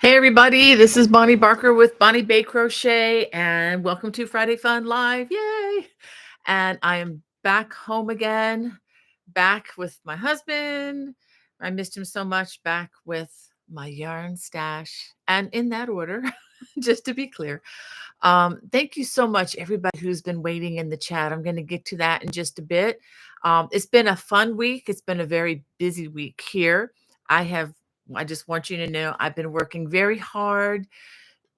Hey everybody, this is Bonnie Barker with Bonnie Bay Crochet, and welcome to Friday Fun Live. Yay! And I am back home again, back with my husband. I missed him so much, back with my yarn stash, and in that order, just to be clear. Thank you so much, everybody who's been waiting in the chat. I'm going to get to that in just a bit. It's been a fun week. It's been a very busy week here. I have I just want you to know I've been working very hard,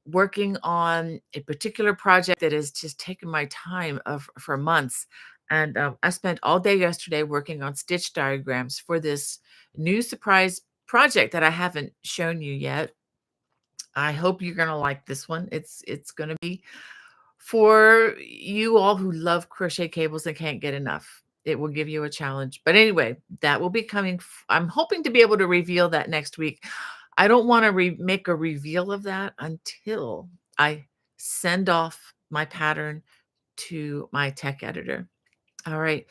working on a particular project that has just taken my time for months. And I spent all day yesterday working on stitch diagrams for this new surprise project that I haven't shown you yet. I hope you're going to like this one. It's going to be for you all who love crochet cables and can't get enough. It will give you a challenge. But anyway, that will be coming. I'm hoping to be able to reveal that next week. I don't want to make a reveal of that until I send off my pattern to my tech editor. All right.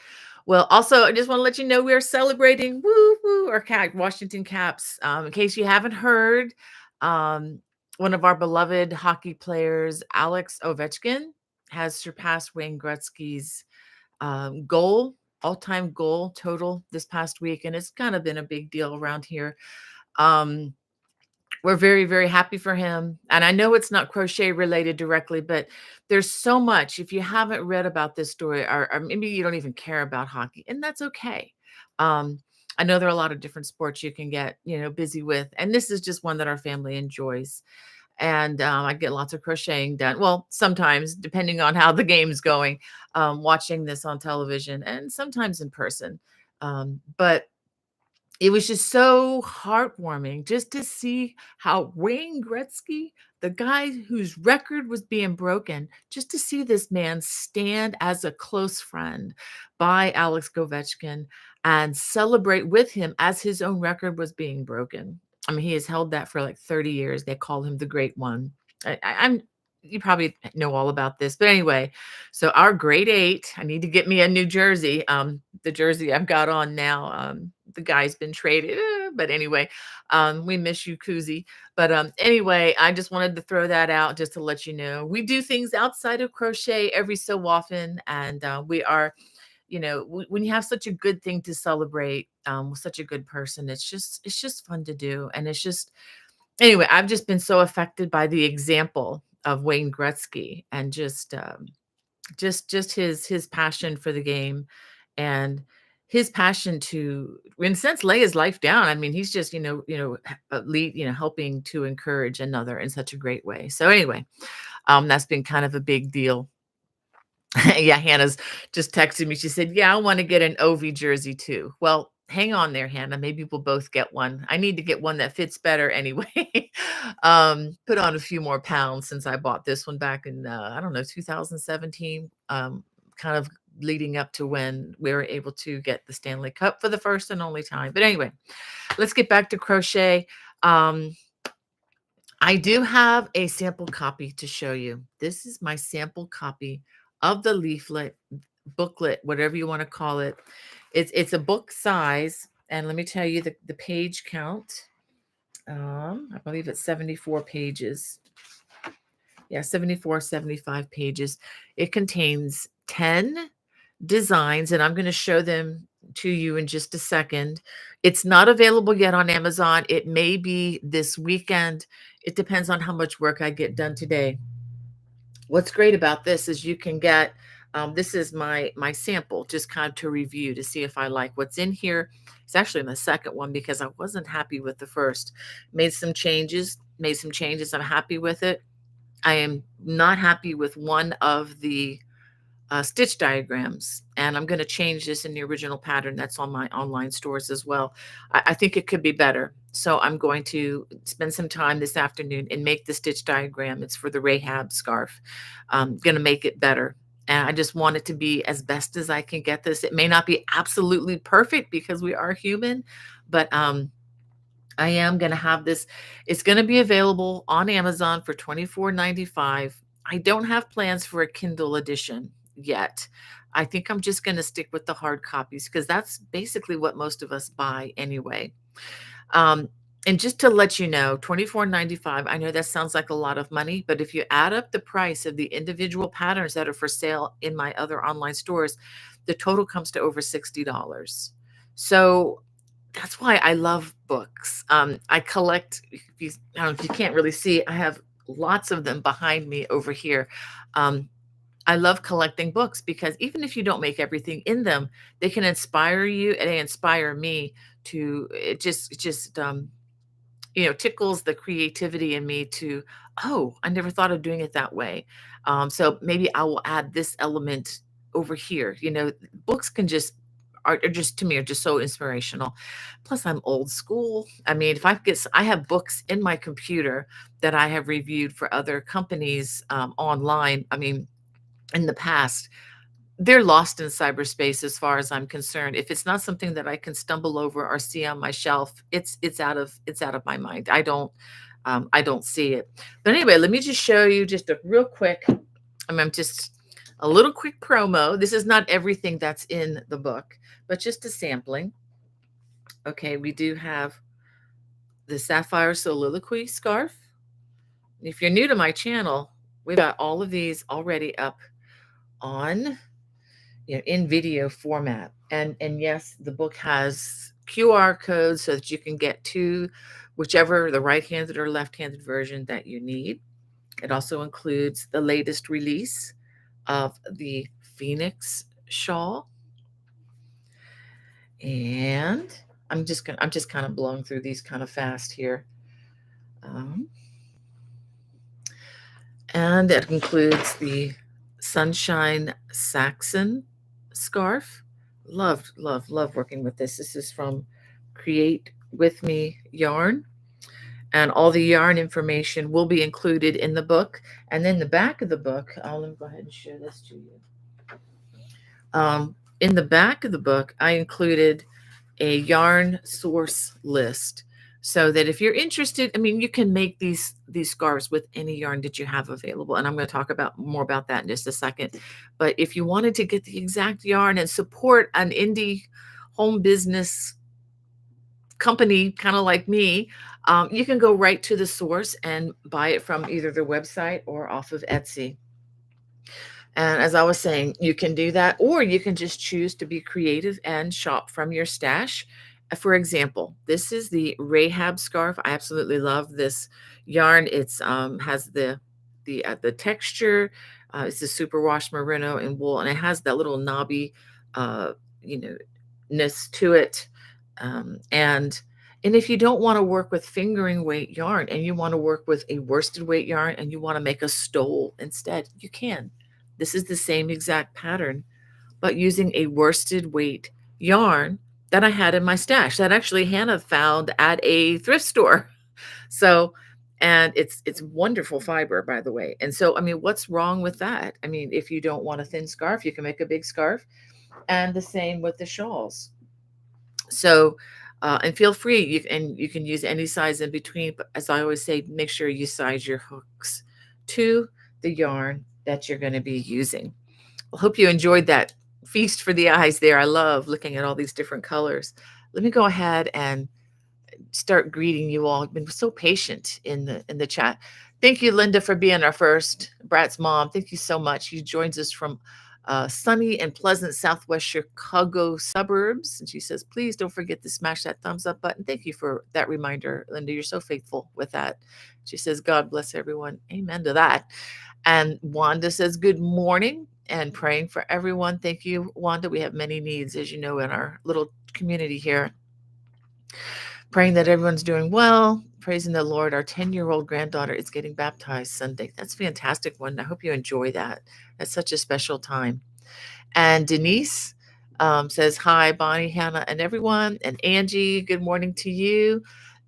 Well, also, I just want to let you know we are celebrating our Washington Caps. In case you haven't heard, um, one of our beloved hockey players, Alex Ovechkin, has surpassed Wayne Gretzky's all-time goal total this past week, and it's kind of been a big deal around here. Um, we're very, very happy for him. And I know it's not crochet related directly, but there's so much. If you haven't read about this story, or maybe you don't even care about hockey, and that's okay. Um, I know there are a lot of different sports you can get, busy with, and this is just one that our family enjoys. And I get lots of crocheting done. Well, sometimes, depending on how the game's going, watching this on television and sometimes in person. But it was just so heartwarming just to see how Wayne Gretzky, the guy whose record was being broken, just to see this man stand as a close friend by Alex Ovechkin and celebrate with him as his own record was being broken. I mean, he has held that for like 30 years. They call him the Great One. I'm you probably know all about this, but anyway, so our grade 8, I need to get me a new jersey. The jersey I've got on now, the guy's been traded, but anyway, we miss you, Koozie. But anyway, I just wanted to throw that out just to let you know we do things outside of crochet every so often, and we are, when you have such a good thing to celebrate with such a good person, it's just fun to do, and it's just anyway. I've just been so affected by the example of Wayne Gretzky and just his passion for the game and his passion to, in a sense, lay his life down. I mean, he's just, lead, helping to encourage another in such a great way. So anyway, that's been kind of a big deal. Yeah, Hannah's just texted me. She said, "Yeah, I want to get an Ovi jersey too." Well, hang on there, Hannah. Maybe we'll both get one. I need to get one that fits better anyway. Put on a few more pounds since I bought this one back in I don't know, 2017. Kind of leading up to when we were able to get the Stanley Cup for the first and only time. But anyway, let's get back to crochet. I do have a sample copy to show you. This is my sample copy of the leaflet, booklet, whatever you want to call it. It's a book size, and let me tell you the page count. I believe it's 74 pages. Yeah, 74, 75 pages. It contains 10 designs, and I'm going to show them to you in just a second. It's not available yet on Amazon. It may be this weekend. It depends on how much work I get done today. What's great about this is you can get, this is my sample, just kind of to review to see if I like what's in here. It's actually the second one because I wasn't happy with the first. Made some changes. I'm happy with it. I am not happy with one of the stitch diagrams, and I'm going to change this in the original pattern that's on my online stores as well. I think it could be better. So I'm going to spend some time this afternoon and make the stitch diagram. It's for the Rahab scarf. I'm going to make it better. And I just want it to be as best as I can get this. It may not be absolutely perfect because we are human, but I am going to have this. It's going to be available on Amazon for $24.95. I don't have plans for a Kindle edition yet. I think I'm just going to stick with the hard copies because that's basically what most of us buy anyway. And just to let you know, 24.95. I know that sounds like a lot of money, but if you add up the price of the individual patterns that are for sale in my other online stores, the total comes to over $60. So that's why I love books. I collect, if you, I don't know if you can't really see, I have lots of them behind me over here. Um, I love collecting books because even if you don't make everything in them, they can inspire you and they inspire me to, tickles the creativity in me to, oh, I never thought of doing it that way. So maybe I will add this element over here. Books can just are just to me are just so inspirational. Plus, I'm old school. I mean, if I have books in my computer that I have reviewed for other companies online. I mean, in the past, they're lost in cyberspace as far as I'm concerned. If it's not something that I can stumble over or see on my shelf, it's out of my mind. I don't see it. But anyway, let me just show you just a real quick. I'm just a little quick promo. This is not everything that's in the book, but just a sampling. Okay, we do have the Sapphire Soliloquy scarf. If you're new to my channel, we've got all of these already up on in video format. And yes, the book has QR codes so that you can get to whichever the right-handed or left-handed version that you need. It also includes the latest release of the Phoenix shawl. And I'm just kind of blowing through these kind of fast here. Um, and it includes the Sunshine Saxon scarf. Love, love, love working with this. This is from Create With Me Yarn. And all the yarn information will be included in the book. And then the back of the book, let me go ahead and share this to you. In the back of the book, I included a yarn source list so that if you're interested, I mean, you can make these scarves with any yarn that you have available. And I'm going to talk about more about that in just a second. But if you wanted to get the exact yarn and support an indie home business company, kind of like me, you can go right to the source and buy it from either their website or off of Etsy. And as I was saying, you can do that, or you can just choose to be creative and shop from your stash. For example, this is the Rahab scarf. I absolutely love this yarn. It's has the texture. It's a superwash merino and wool, and it has that little knobby, uh, you know, ness to it. And if you don't want to work with fingering weight yarn and you want to work with a worsted weight yarn and you want to make a stole instead, you can. This is the same exact pattern, but using a worsted weight yarn that I had in my stash that actually Hannah found at a thrift store. So, and it's wonderful fiber, by the way. And so, I mean, what's wrong with that? I mean, if you don't want a thin scarf, you can make a big scarf, and the same with the shawls. So, and feel free, you can use any size in between. But as I always say, make sure you size your hooks to the yarn that you're going to be using. I hope you enjoyed that feast for the eyes there. I love looking at all these different colors. Let me go ahead and start greeting you all. I've been so patient in the chat. Thank you, Linda, for being our first Brat's mom. Thank you so much. She joins us from sunny and pleasant Southwest Chicago suburbs. And she says, please don't forget to smash that thumbs up button. Thank you for that reminder, Linda. You're so faithful with that. She says, God bless everyone. Amen to that. And Wanda says, good morning and praying for everyone. Thank you, Wanda. We have many needs, as you know, in our little community here. Praying that everyone's doing well, praising the Lord. Our 10-year-old granddaughter is getting baptized Sunday. That's a fantastic one. I hope you enjoy that. That's such a special time. And Denise says, hi, Bonnie, Hannah, and everyone. And Angie, good morning to you.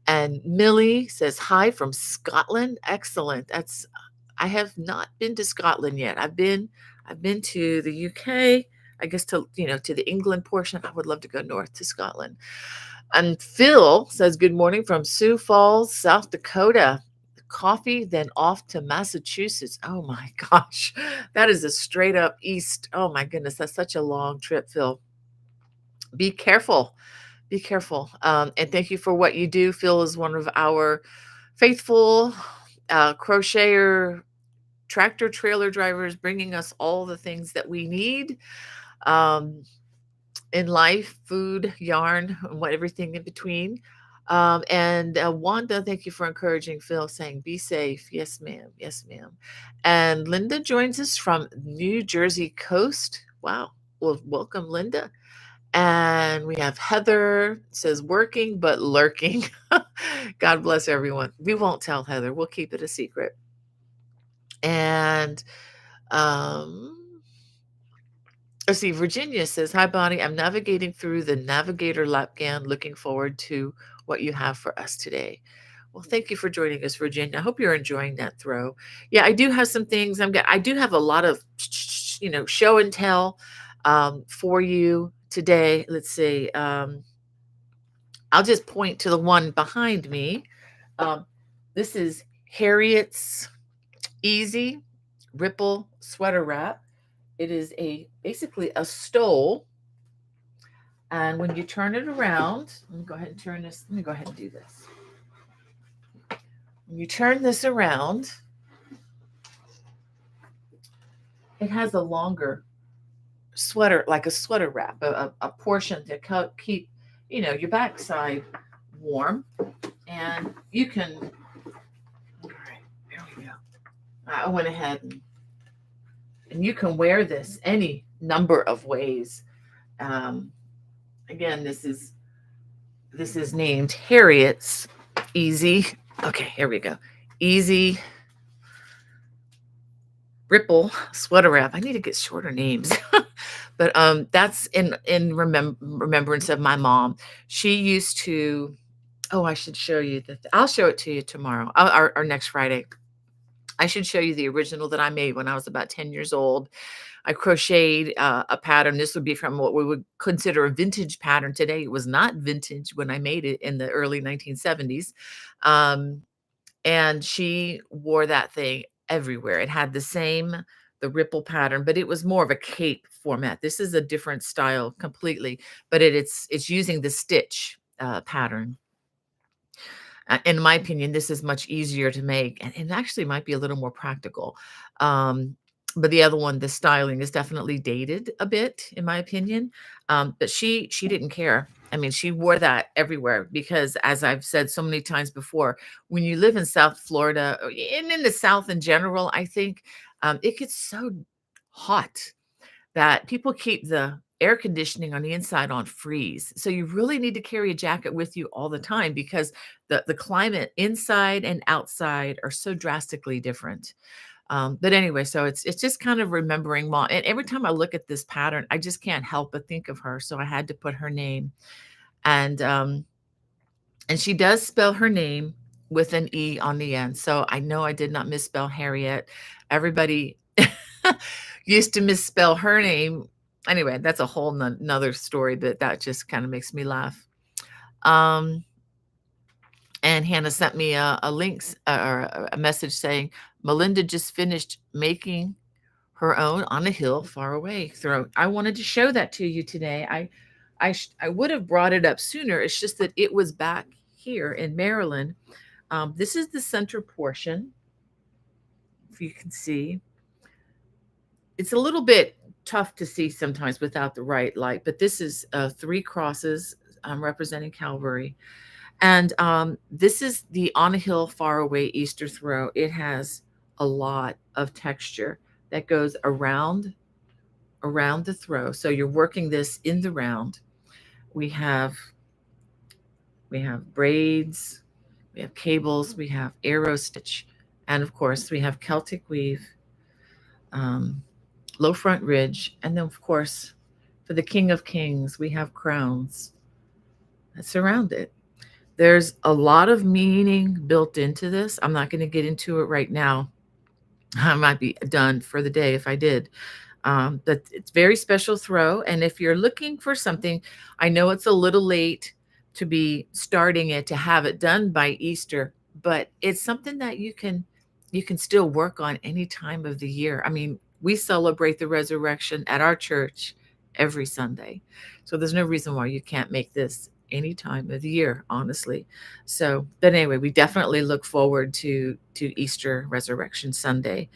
And Millie says, hi from Scotland. Excellent. I have not been to Scotland yet. I've been to the UK, I guess to the England portion. I would love to go north to Scotland. And Phil says, good morning from Sioux Falls, South Dakota. Coffee, then off to Massachusetts. Oh my gosh, that is a straight up east. Oh my goodness, that's such a long trip, Phil. Be careful. Be careful. And thank you for what you do. Phil is one of our faithful crocheter, tractor trailer drivers, bringing us all the things that we need um, in life, food, yarn, and what everything in between. And Wanda, thank you for encouraging Phil, saying, be safe. Yes, ma'am. Yes, ma'am. And Linda joins us from New Jersey coast. Wow. Well, welcome, Linda. And we have Heather, says working but lurking. God bless everyone. We won't tell Heather. We'll keep it a secret. And let's see, Virginia says, hi, Bonnie. I'm navigating through the Navigator Lapgan, looking forward to what you have for us today. Well, thank you for joining us, Virginia. I hope you're enjoying that throw. Yeah, I do have some things. I do have a lot of, show and tell for you today. Let's see. I'll just point to the one behind me. This is Harriet's Easy Ripple Sweater Wrap. It is basically a stole. And when you turn it around, let me go ahead and turn this. Let me go ahead and do this. When you turn this around, it has a longer sweater, like a sweater wrap, a portion to keep, your backside warm. And you can, all right, there we go. I went ahead and you can wear this any number of ways. Again, this is named Harriet's Easy. Okay, here we go. Easy Ripple Sweater Wrap. I need to get shorter names. But that's in remembrance of my mom. She used to, oh, I should show you that. I'll show it to you tomorrow or next Friday. I should show you the original that I made when I was about 10 years old. I crocheted a pattern. This would be from what we would consider a vintage pattern today. It was not vintage when I made it in the early 1970s. And she wore that thing everywhere. It had the ripple pattern, but it was more of a cape format. This is a different style completely, but it's using the stitch pattern. In my opinion, this is much easier to make, and it actually might be a little more practical. But the other one, the styling is definitely dated a bit, in my opinion. But she didn't care. I mean, she wore that everywhere because, as I've said so many times before, when you live in South Florida and in the South in general, I think it gets so hot that people keep the air conditioning on the inside on freeze. So you really need to carry a jacket with you all the time because the climate inside and outside are so drastically different. But anyway, so it's just kind of remembering mom. And every time I look at this pattern, I just can't help but think of her. So I had to put her name. And she does spell her name with an E on the end. So I know I did not misspell Harriet. Everybody used to misspell her name. Anyway, that's a whole nother story, but that just kind of makes me laugh. And Hannah sent me a link or a message saying, Melinda just finished making her own on a hill far away throat. I wanted to show that to you today. I would have brought it up sooner. It's just that it was back here in Maryland. This is the center portion. If you can see, it's a little bit tough to see sometimes without the right light, but this is 3 crosses representing Calvary. And this is the On a Hill Far Away Easter throw. It has a lot of texture that goes around the throw. So you're working this in the round. We have braids, we have cables, we have arrow stitch, and of course we have Celtic weave, low front ridge, and then of course for the King of Kings we have crowns that surround it. There's a lot of meaning built into this. I'm not going to get into it right now. I might be done for the day if I did. But it's very special throw. And if you're looking for something, I know it's a little late to be starting it, to have it done by Easter, but it's something that you can still work on any time of the year. I mean, we celebrate the resurrection at our church every Sunday. So there's no reason why you can't make this any time of the year, honestly. So, but anyway, we definitely look forward to Easter Resurrection Sunday.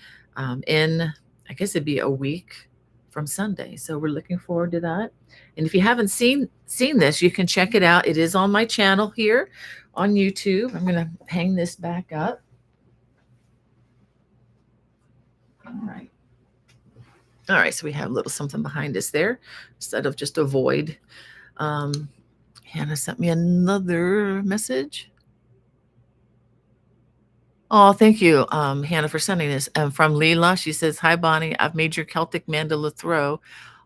In I guess it'd be a week from Sunday. So we're looking forward to that. And if you haven't seen this, you can check it out. It is on my channel here on YouTube. I'm gonna hang this back up. All right. All right, so we have a little something behind us there instead of just a void. Um, Hannah sent me another message. Oh, thank you, Hannah, for sending this. From Leela, she says, "Hi, Bonnie. I've made your Celtic mandala throw.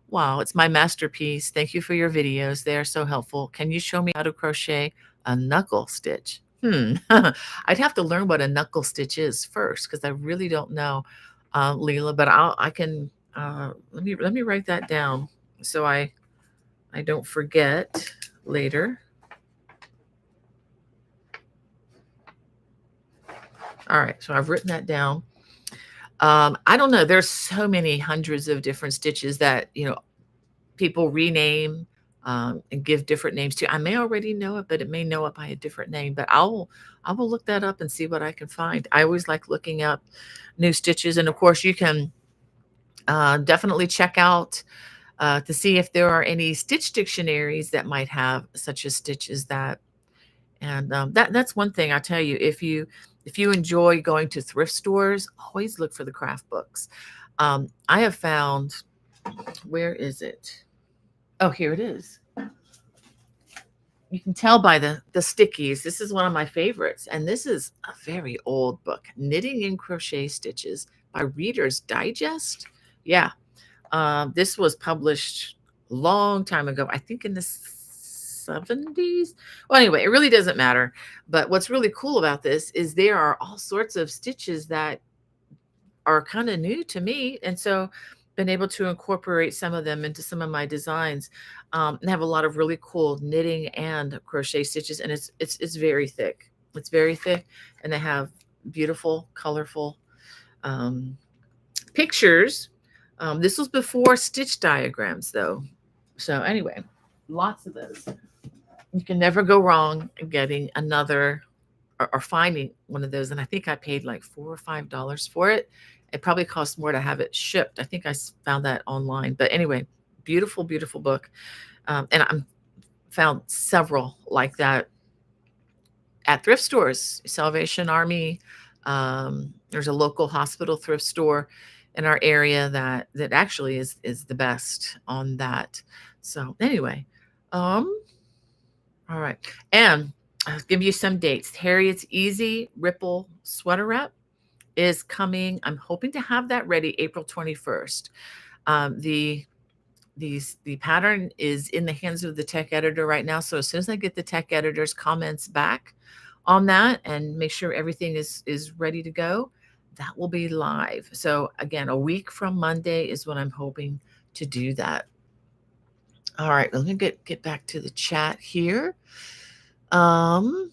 Wow, it's my masterpiece. Thank you for your videos. They are so helpful. Can you show me how to crochet a knuckle stitch?" I'd have to learn what a knuckle stitch is first because I really don't know, Leela. But I can let me write that down so I don't forget later. All right, so I've written that down. I don't know. There's so many hundreds of different stitches that people rename and give different names to. I may already know it, but it may know it by a different name. But I will look that up and see what I can find. I always like looking up new stitches, and of course, you can definitely check out to see if there are any stitch dictionaries that might have such a stitch as that. And that's one thing I tell you. If you enjoy going to thrift stores, always look for the craft books. I have found, where is it? Oh, here it is. You can tell by the stickies. This is one of my favorites, and this is a very old book, Knitting and Crochet Stitches by Reader's Digest. Yeah, this was published a long time ago. I think in the 70s. Well, anyway, it really doesn't matter. But what's really cool about this is there are all sorts of stitches that are kind of new to me, and so been able to incorporate some of them into some of my designs, and have a lot of really cool knitting and crochet stitches, and it's very thick. It's very thick, and they have beautiful, colorful um, pictures. This was before stitch diagrams, though. So anyway, lots of those. You can never go wrong getting another or finding one of those. And I think I paid like $4 or $5 for it. It probably costs more to have it shipped. I think found that online. But anyway, beautiful, beautiful book. And I found several like that at thrift stores, Salvation Army. There's a local hospital thrift store in our area that actually is the best on that. So anyway, um, all right. And I'll give you some dates. Harriet's Easy Ripple Sweater Wrap is coming. I'm hoping to have that ready April 21st. The the pattern is in the hands of the tech editor right now. So as soon as I get the tech editor's comments back on that and make sure everything is ready to go, that will be live. So again, a week from Monday is when I'm hoping to do that. All right, let me get back to the chat here. Um,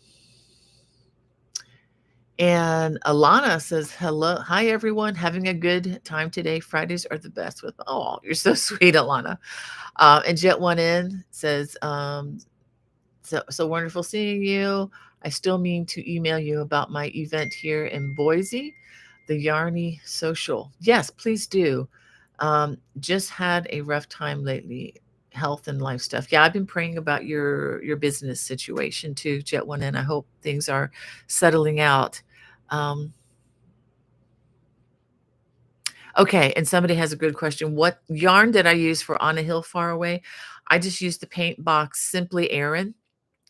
and Alana says, "Hello, hi everyone, having a good time today. Fridays are the best with." Oh, you're so sweet, Alana. And Jet One In says, so wonderful seeing you. I still mean to email you about my event here in Boise, the Yarny Social. Yes, please do. Just had a rough time lately, health and life stuff. Yeah, I've been praying about your business situation too, Jet One, and I hope things are settling out. Um, okay, and somebody has a good question. What yarn did I use for On a Hill Far Away? I just used the paint box Simply Aran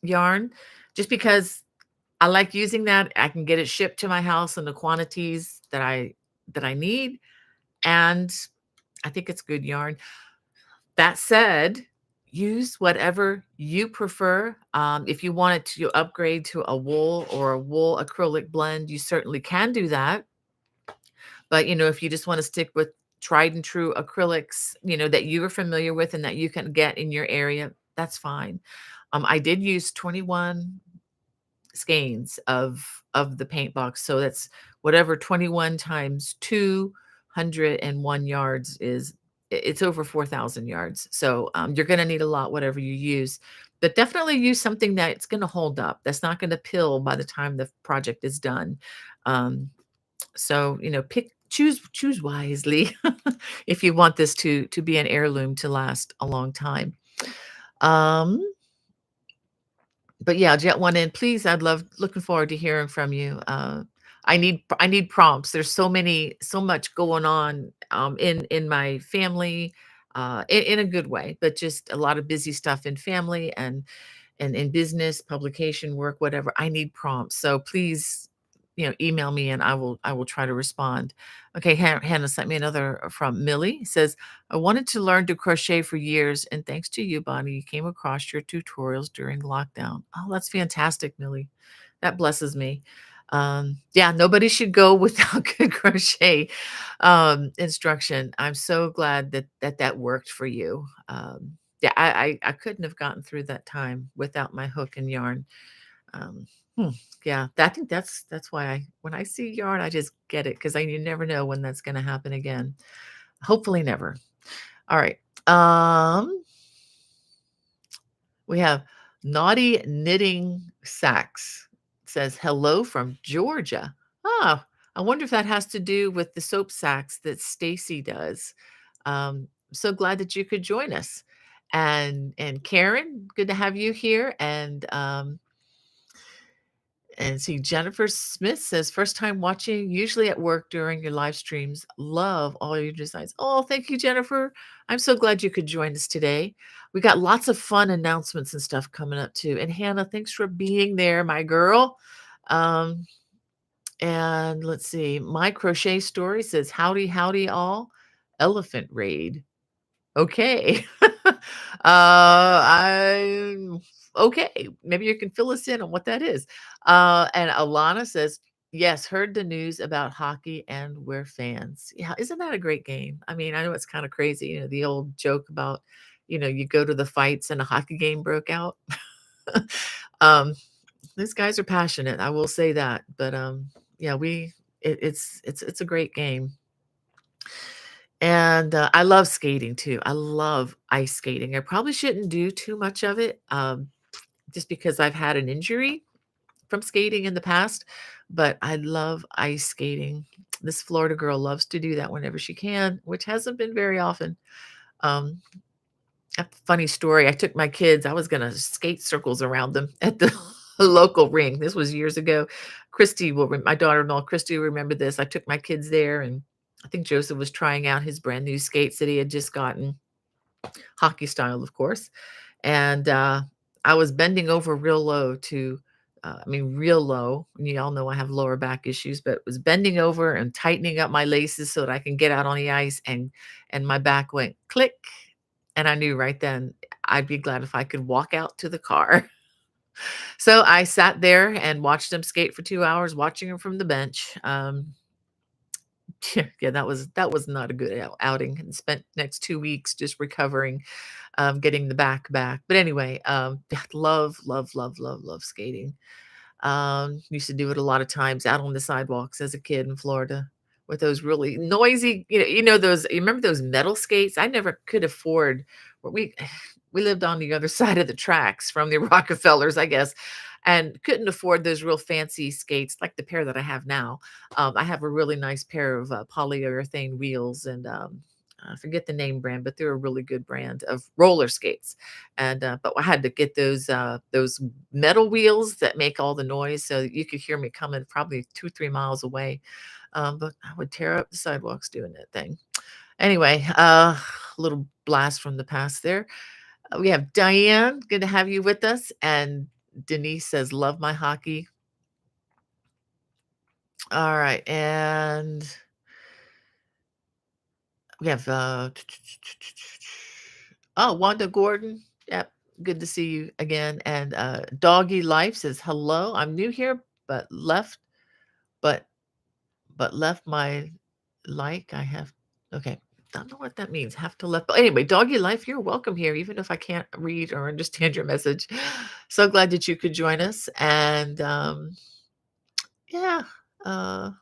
yarn, just because I like using that. I can get it shipped to my house in the quantities that I need, and I think it's good yarn. That said, use whatever you prefer. If you wanted to upgrade to a wool or a wool acrylic blend, you certainly can do that. But if you just want to stick with tried and true acrylics, that you are familiar with and that you can get in your area, that's fine. I did use 21 skeins of the paint box. So that's whatever 21 times 201 yards is. it's over 4,000 yards. So you're going to need a lot, whatever you use. But definitely use something that's going to hold up. That's not going to pill by the time the project is done. Um, so choose wisely if you want this to be an heirloom to last a long time. Um, but yeah, Jet One in, please. I'd love looking forward to hearing from you. I need prompts. There's so much going on in my family, in a good way, but just a lot of busy stuff in family and in business, publication work, whatever. I need prompts. So please, email me and I will try to respond. Okay, Hannah sent me another from Millie. Says, I wanted to learn to crochet for years, and thanks to you, Bonnie, you came across your tutorials during lockdown. Oh, that's fantastic, Millie. That blesses me. Yeah, nobody should go without good crochet instruction. I'm so glad that worked for you. Yeah, I couldn't have gotten through that time without my hook and yarn. Um, hmm, yeah, I think that's why when I see yarn, I just get it because you never know when that's going to happen again. Hopefully, never. All right. We have Naughty Knitting Sacks says hello from Georgia. Ah, I wonder if that has to do with the soap sacks that Stacy does. So glad that you could join us. And Karen, good to have you here. And see, Jennifer Smith says, first time watching, usually at work during your live streams. Love all your designs. Oh, thank you, Jennifer. I'm so glad you could join us today. We got lots of fun announcements and stuff coming up too. And Hannah, thanks for being there, my girl. Um, and let's see, my crochet story says, howdy, howdy, all. Elephant raid. Okay. I'm okay. Maybe you can fill us in on what that is. And Alana says, yes, heard the news about hockey and we're fans. Yeah, isn't that a great game? I mean, I know it's kind of crazy, the old joke about, you go to the fights and a hockey game broke out. um, these guys are passionate, I will say that. But yeah, it's a great game. And, I love skating too. I love ice skating. I probably shouldn't do too much of it, just because I've had an injury from skating in the past, but I love ice skating. This Florida girl loves to do that whenever she can, which hasn't been very often. Um, a funny story, I took my kids, I was gonna skate circles around them at the local ring. This was years ago. My daughter-in-law, Christy will remember this. I took my kids there, and I think Joseph was trying out his brand new skates that he had just gotten, hockey style, of course. And, I was bending over real low real low. And you all know I have lower back issues, but was bending over and tightening up my laces so that I can get out on the ice, and my back went click, and I knew right then I'd be glad if I could walk out to the car. So I sat there and watched them skate for 2 hours, watching them from the bench. Yeah, that was not a good outing, and spent next 2 weeks just recovering, getting the back. But anyway, yeah, love, love, love, love, love skating. Used to do it a lot of times out on the sidewalks as a kid in Florida with those really noisy, those, you remember those metal skates? I never could afford, we lived on the other side of the tracks from the Rockefellers, I guess, and couldn't afford those real fancy skates like the pair that I have now. I have a really nice pair of polyurethane wheels, and I forget the name brand, but they're a really good brand of roller skates. And but I had to get those metal wheels that make all the noise, so that you could hear me coming probably 2, 3 miles away. But I would tear up the sidewalks doing that thing. Anyway, little blast from the past there. We have Diane, good to have you with us. And Denise says, love my hockey. All right. And we have oh, Wanda Gordon. Yep. Good to see you again. And Doggy Life says, hello. I'm new here, but but left my I have, okay. Don't know what that means. Have to left. But anyway, Doggy Life, you're welcome here, even if I can't read or understand your message. So glad that you could join us. And yeah, I'm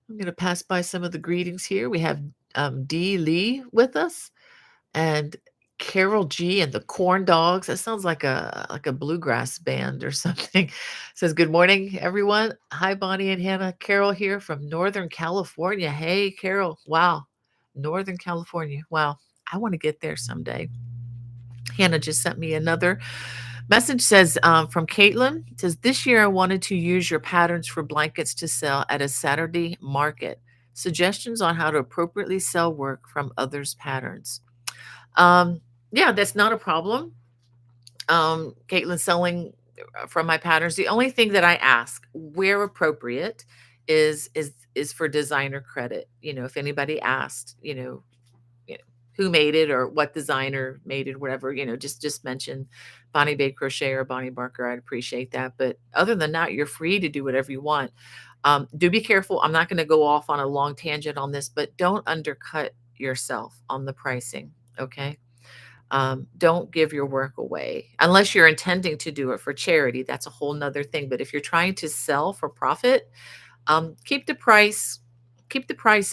going to pass by some of the greetings here. We have D. Lee with us, and Carol G and the Corn Dogs. That sounds like a bluegrass band or something. Says, "Good morning, everyone. Hi, Bonnie and Hannah. Carol here from Northern California." Hey, Carol. Wow. Northern California. Wow. I want to get there someday. Hannah just sent me another message, says, from Caitlin. It says, "This year I wanted to use your patterns for blankets to sell at a Saturday market. Suggestions on how to appropriately sell work from others' patterns." Um, yeah, that's not a problem. Caitlin, selling from my patterns. The only thing that I ask, where appropriate, is for designer credit. If anybody asked, who made it or what designer made it, whatever, just mention Bonnie Bay Crochet or Bonnie Barker. I'd appreciate that. But other than that, you're free to do whatever you want. Do be careful. I'm not going to go off on a long tangent on this, but don't undercut yourself on the pricing. Okay. Don't give your work away unless you're intending to do it for charity. That's a whole nother thing. But if you're trying to sell for profit, keep the price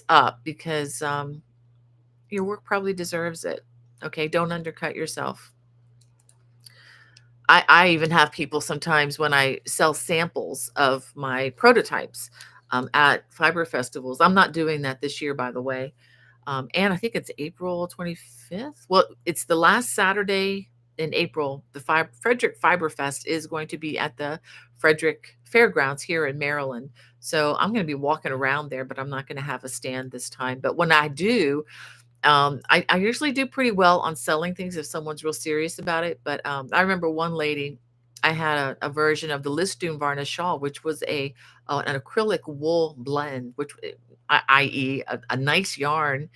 up, because your work probably deserves it. Okay, don't undercut yourself. I even have people sometimes when I sell samples of my prototypes at fiber festivals. I'm not doing that this year, by the way. And I think it's April 25th. Well, it's the last Saturday in April. The Frederick Fiber Fest is going to be at the Frederick Fairgrounds here in Maryland. So I'm going to be walking around there, but I'm not going to have a stand this time. But when I do, I usually do pretty well on selling things if someone's real serious about it. But I remember one lady, I had a version of the Listoon varnish shawl, which was an acrylic wool blend, which i.e. a nice yarn.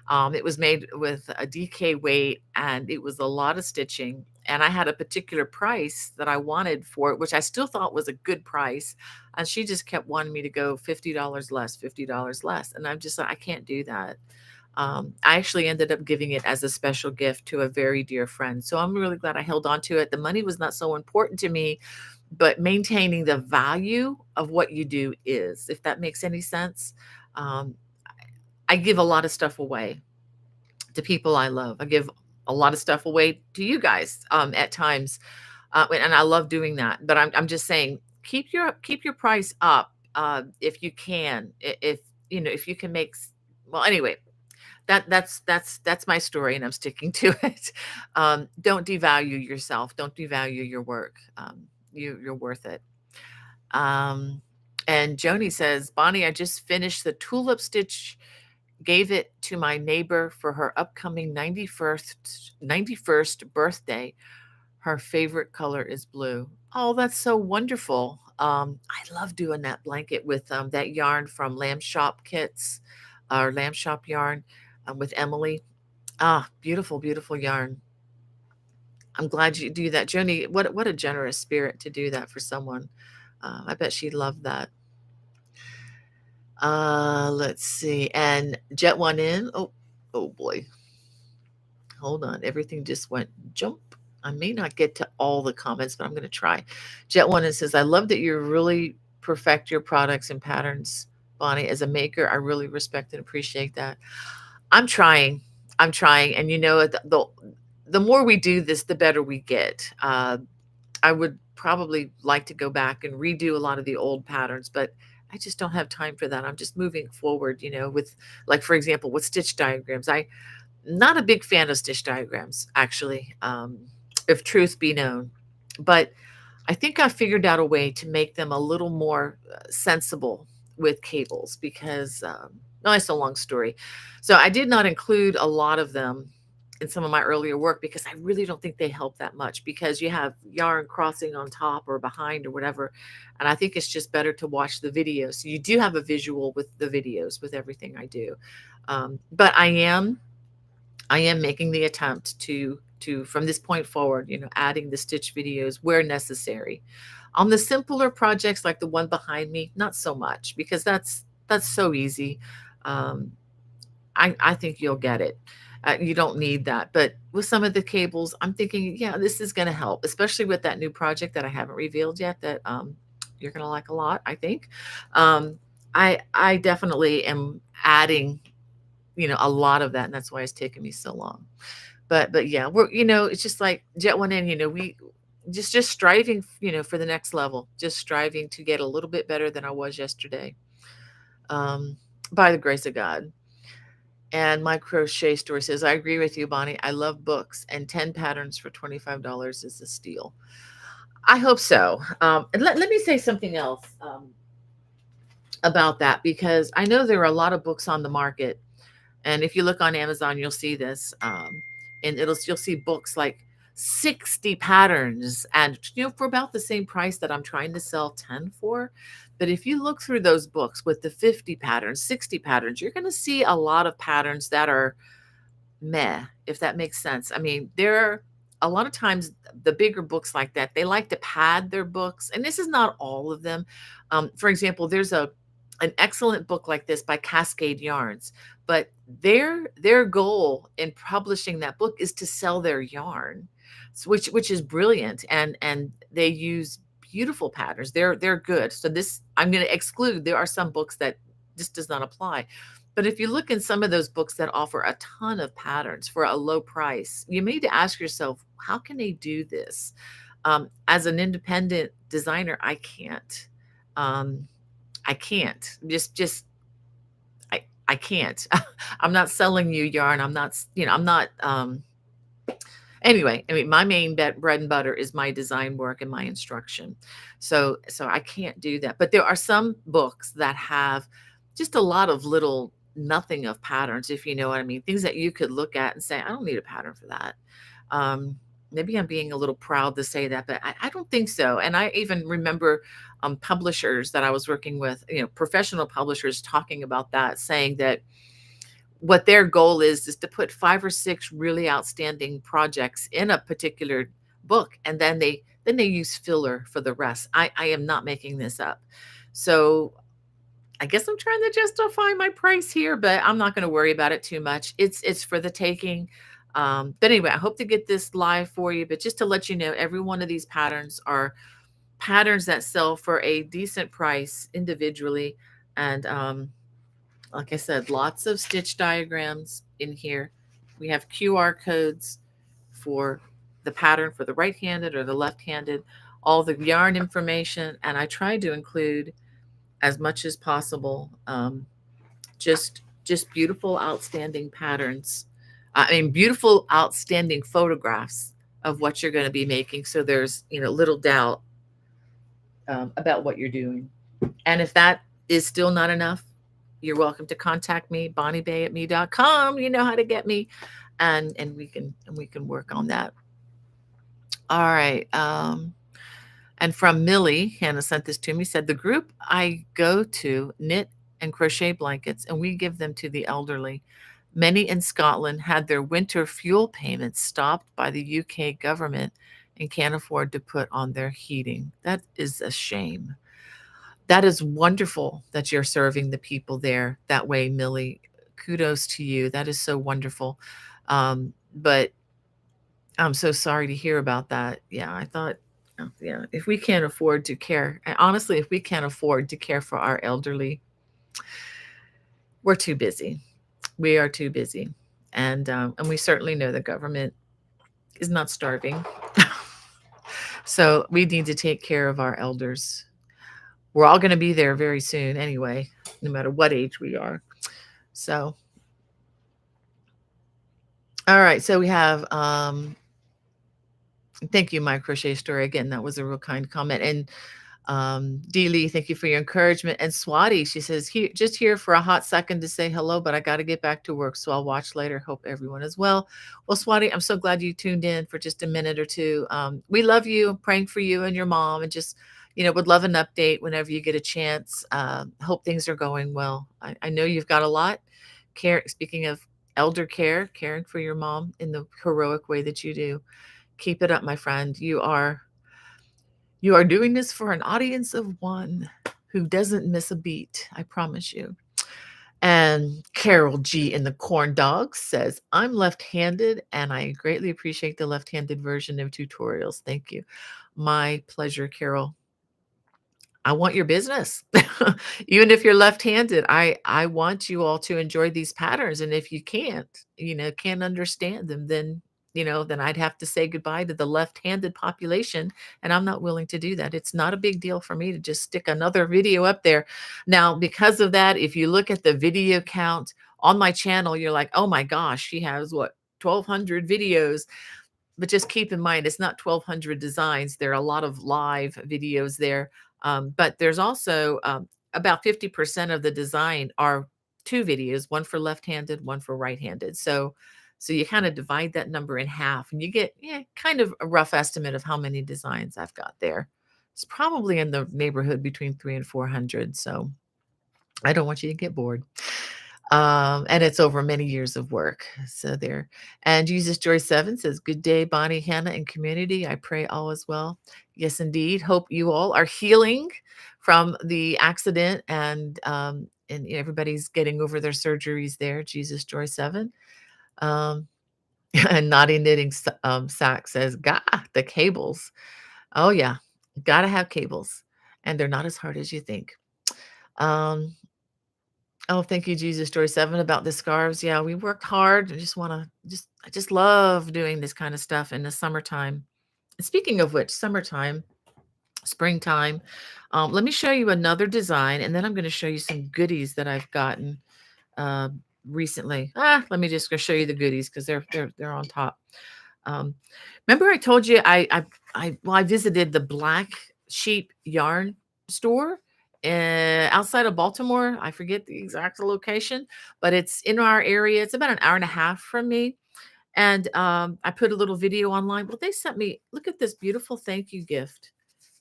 It was made with a DK weight, and it was a lot of stitching. And I had a particular price that I wanted for it, which I still thought was a good price. And she just kept wanting me to go $50 less, $50 less. And I'm just like, I can't do that. I actually ended up giving it as a special gift to a very dear friend. So I'm really glad I held on to it. The money was not so important to me, but maintaining the value of what you do is, if that makes any sense. Um, I give a lot of stuff away to people I love. I give a lot of stuff away to you guys at times, and I love doing that. But I'm just saying, keep your price up if you can. If you can make. Well, anyway, that's my story, and I'm sticking to it. Don't devalue yourself. Don't devalue your work. You're worth it. Um, and Joni says, "Bonnie, I just finished the tulip stitch. Gave it to my neighbor for her upcoming 91st birthday. Her favorite color is blue." Oh, that's so wonderful. I love doing that blanket with that yarn from Lamb Shop Kits, or Lamb Shop yarn, with Emily. Ah, beautiful, beautiful yarn. I'm glad you do that, Joni. What a generous spirit to do that for someone. I bet she'd love that. Let's see. And Jet One In. Oh boy. Hold on. Everything just went jump. I may not get to all the comments, but I'm going to try. Jet One In says, "I love that you really perfect your products and patterns, Bonnie. As a maker, I really respect and appreciate that." I'm trying. I'm trying. And the more we do this, the better we get. I would probably like to go back and redo a lot of the old patterns, but I just don't have time for that. I'm just moving forward, with, like, for example, with stitch diagrams. I'm not a big fan of stitch diagrams, actually, if truth be known. But I think I figured out a way to make them a little more sensible with cables, because, no, it's a long story. So I did not include a lot of them in some of my earlier work, because I really don't think they help that much, because you have yarn crossing on top or behind or whatever. And I think it's just better to watch the video. So you do have a visual with the videos with everything I do. But I am making the attempt to from this point forward, adding the stitch videos where necessary. On the simpler projects like the one behind me, not so much, because that's so easy. Um, I think you'll get it. You don't need that. But with some of the cables, I'm thinking, yeah, this is going to help, especially with that new project that I haven't revealed yet, that you're going to like a lot, I think. I definitely am adding, a lot of that, and that's why it's taken me so long. But yeah, it's just like Jet One in, we just striving, for the next level, just striving to get a little bit better than I was yesterday, um, by the grace of God. And my crochet story says, I agree with you, Bonnie. I love books, and 10 patterns for $25 is a steal. I hope so. And let me say something else about that, because I know there are a lot of books on the market. And if you look on Amazon, you'll see this. And you'll see books like 60 patterns, and for about the same price that I'm trying to sell 10 for. But if you look through those books with the 50 patterns, 60 patterns, you're going to see a lot of patterns that are meh, if that makes sense. I mean, there are a lot of times the bigger books like that, they like to pad their books, and this is not all of them. For example, there's an excellent book like this by Cascade Yarns, but their goal in publishing that book is to sell their yarn, which is brilliant, and they use beautiful patterns. They're good. So this I'm going to exclude. There are some books that this does not apply. But if you look in some of those books that offer a ton of patterns for a low price, you need to ask yourself, how can they do this? As an independent designer, I can't. Um, I can't. I can't. I'm not selling you yarn. I'm not, I'm not. Anyway, I mean, my main bread and butter is my design work and my instruction. So I can't do that. But there are some books that have just a lot of little nothing of patterns, if you know what I mean. Things that you could look at and say, I don't need a pattern for that. Um, Maybe I'm being a little proud to say that, but I don't think so. And I even remember publishers that I was working with, professional publishers talking about that, saying that what their goal is to put 5 or 6 really outstanding projects in a particular book, and then they use filler for the rest. I am not making this up. So I guess I'm trying to justify my price here, but I'm not going to worry about it too much. It's for the taking. But anyway, I hope to get this live for you. But just to let you know, every one of these patterns are patterns that sell for a decent price individually, and like I said, lots of stitch diagrams in here. We have QR codes for the pattern for the right-handed or the left-handed, all the yarn information, and I try to include as much as possible, just beautiful, outstanding patterns. I mean, beautiful, outstanding photographs of what you're going to be making, so there's little doubt about what you're doing. And if that is still not enough, you're welcome to contact me, bonniebay@me.com. You know how to get me, and we can work on that. All right. And from Millie, Hannah sent this to me, said the group I go to knit and crochet blankets, and we give them to the elderly. Many in Scotland had their winter fuel payments stopped by the UK government and can't afford to put on their heating. That is a shame. That is wonderful that you're serving the people there that way, Millie. Kudos to you. That is so wonderful. But I'm so sorry to hear about that. Yeah, I thought, yeah, if we can't afford to care, and honestly, if we can't afford to care for our elderly, we're too busy. We are too busy. And we certainly know the government is not starving. So we need to take care of our elders. We're all going to be there very soon anyway, no matter what age we are. So, all right. So we have, thank you, my crochet story. Again, that was a real kind comment. And Dee Lee, thank you for your encouragement. And Swati, she says, just here for a hot second to say hello, but I got to get back to work, so I'll watch later. Hope everyone is well. Well, Swati, I'm so glad you tuned in for just a minute or two. We love you, praying for you and your mom, and just, would love an update whenever you get a chance. Hope things are going well. I know you've got a lot. Speaking of elder care, caring for your mom in the heroic way that you do. Keep it up, my friend. You are doing this for an audience of one who doesn't miss a beat. I promise you. And Carol G in the Corn Dog says, I'm left-handed and I greatly appreciate the left-handed version of tutorials. Thank you. My pleasure, Carol. I want your business. Even if you're left-handed, I want you all to enjoy these patterns, and if you can't, can't understand them, then, then I'd have to say goodbye to the left-handed population, and I'm not willing to do that. It's not a big deal for me to just stick another video up there. Now, because of that, if you look at the video count on my channel, you're like, "Oh my gosh, she has what, 1,200 videos." But just keep in mind, it's not 1,200 designs. There are a lot of live videos there. But there's also about 50% of the design are two videos, one for left-handed, one for right-handed. So you kind of divide that number in half and you get, yeah, kind of a rough estimate of how many designs I've got there. It's probably in the neighborhood between 3 and 400. So I don't want you to get bored. And it's over many years of work. So there. And Jesus Joy 7 says, "Good day, Bonnie, Hannah, and community. I pray all is well." Yes, indeed. Hope you all are healing from the accident and everybody's getting over their surgeries there. Jesus Joy 7. Um, and Naughty Knitting Sack says, "Gah, the cables." Oh, yeah. Gotta have cables. And they're not as hard as you think. Um, Oh, thank you, Jesus. Story 7 about the scarves. Yeah, we worked hard. I just love doing this kind of stuff in the summertime. And speaking of which, summertime, springtime, let me show you another design, and then I'm going to show you some goodies that I've gotten uh, recently. Let me just go show you the goodies because they're on top. Um, Remember I told you I visited the Black Sheep yarn store outside of Baltimore. I forget the exact location, but it's in our area. It's about an hour and a half from me. And I put a little video online. Well, they sent me, look at this beautiful thank you gift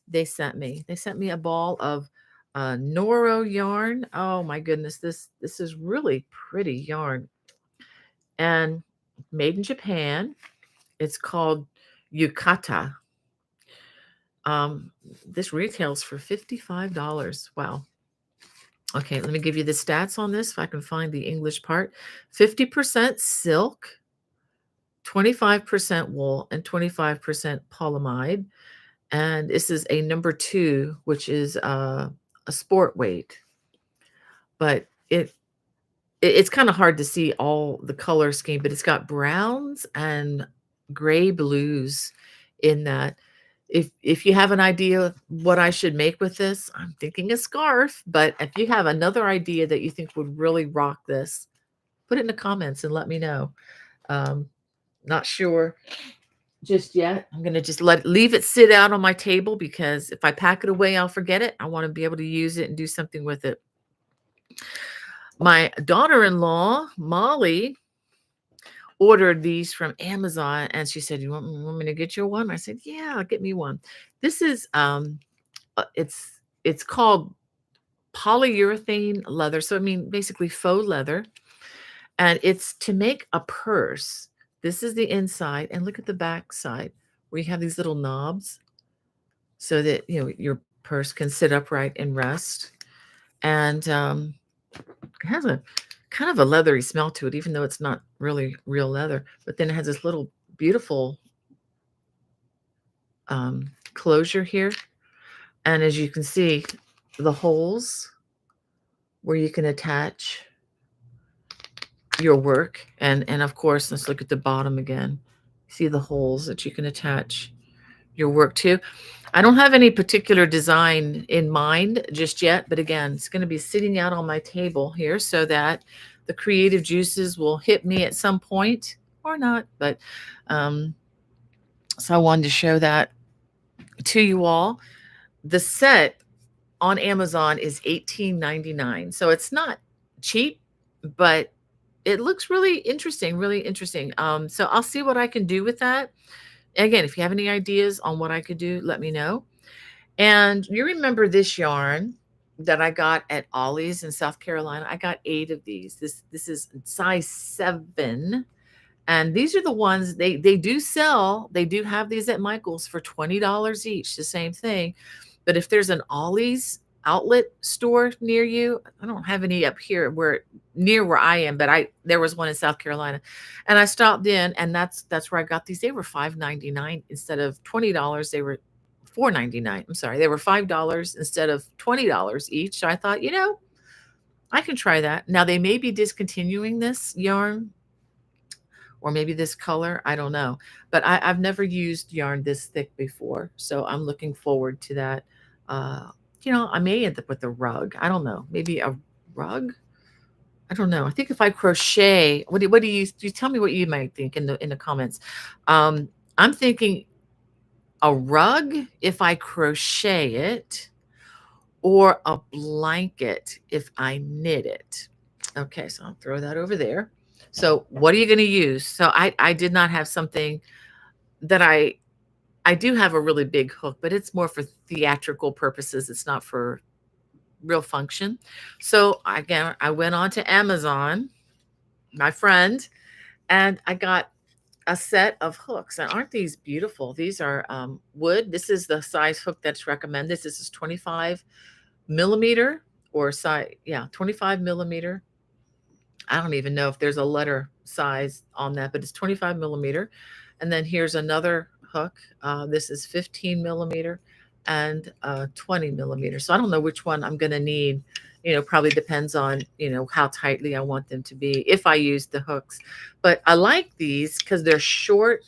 they sent me. They sent me a ball of Noro yarn. Oh my goodness, this is really pretty yarn. And made in Japan. It's called Yukata. Um, this retails for $55. Wow. Okay, let me give you the stats on this if I can find the English part. 50% silk, 25% wool, and 25% polyamide. And this is a number 2, which is a sport weight. But it's kind of hard to see all the color scheme, but it's got browns and gray blues in that. If you have an idea what I should make with this, I'm thinking a scarf, but if you have another idea that you think would really rock this, put it in the comments and let me know. Um, Not sure just yet. I'm gonna just leave it sit out on my table because if I pack it away, I'll forget it. I want to be able to use it and do something with it. My daughter-in-law, Molly, ordered these from Amazon and she said, "You want me to get you one?" I said, "Yeah, get me one." This is it's called polyurethane leather. So I mean basically faux leather. And it's to make a purse. This is the inside and look at the back side where you have these little knobs so that your purse can sit upright and rest. And it has a kind of a leathery smell to it, even though it's not really real leather. But then it has this little beautiful closure here. And as you can see, the holes where you can attach your work. And of course, let's look at the bottom again. See the holes that you can attach your work to. I don't have any particular design in mind just yet, but again, it's going to be sitting out on my table here so that the creative juices will hit me at some point or not. But so I wanted to show that to you all. The set on Amazon is $18.99. So it's not cheap, but it looks really interesting, really interesting. So I'll see what I can do with that. Again, if you have any ideas on what I could do, let me know. And you remember this yarn that I got at Ollie's in South Carolina? I got 8 of these. This is size 7. And these are the ones they do sell. They do have these at Michael's for $20 each, the same thing. But if there's an Ollie's outlet store near you, I don't have any up here near where I am, but there was one in South Carolina. And I stopped in and that's where I got these. They were $5.99 instead of $20. They were $4.99. I'm sorry. They were $5 instead of $20 each. So I thought, I can try that. Now they may be discontinuing this yarn or maybe this color. I don't know. But I've never used yarn this thick before. So I'm looking forward to that. Uh, I may end up with a rug. I don't know. Maybe a rug. I don't know. I think if I crochet, what do you tell me what you might think in the comments? Um, I'm thinking a rug if I crochet it, or a blanket if I knit it. Okay, so I'll throw that over there. So what are you going to use? So I did not have something that I do have a really big hook, but it's more for theatrical purposes. It's not for real function. So again, I went on to Amazon, my friend, and I got a set of hooks. And aren't these beautiful? These are wood. This is the size hook that's recommended. This is 25 millimeter or size, yeah, 25 millimeter. I don't even know if there's a letter size on that, but it's 25 millimeter. And then here's another hook. This is 15 millimeter and 20 millimeter. So I don't know which one I'm going to need. Probably depends on, how tightly I want them to be if I use the hooks. But I like these because they're short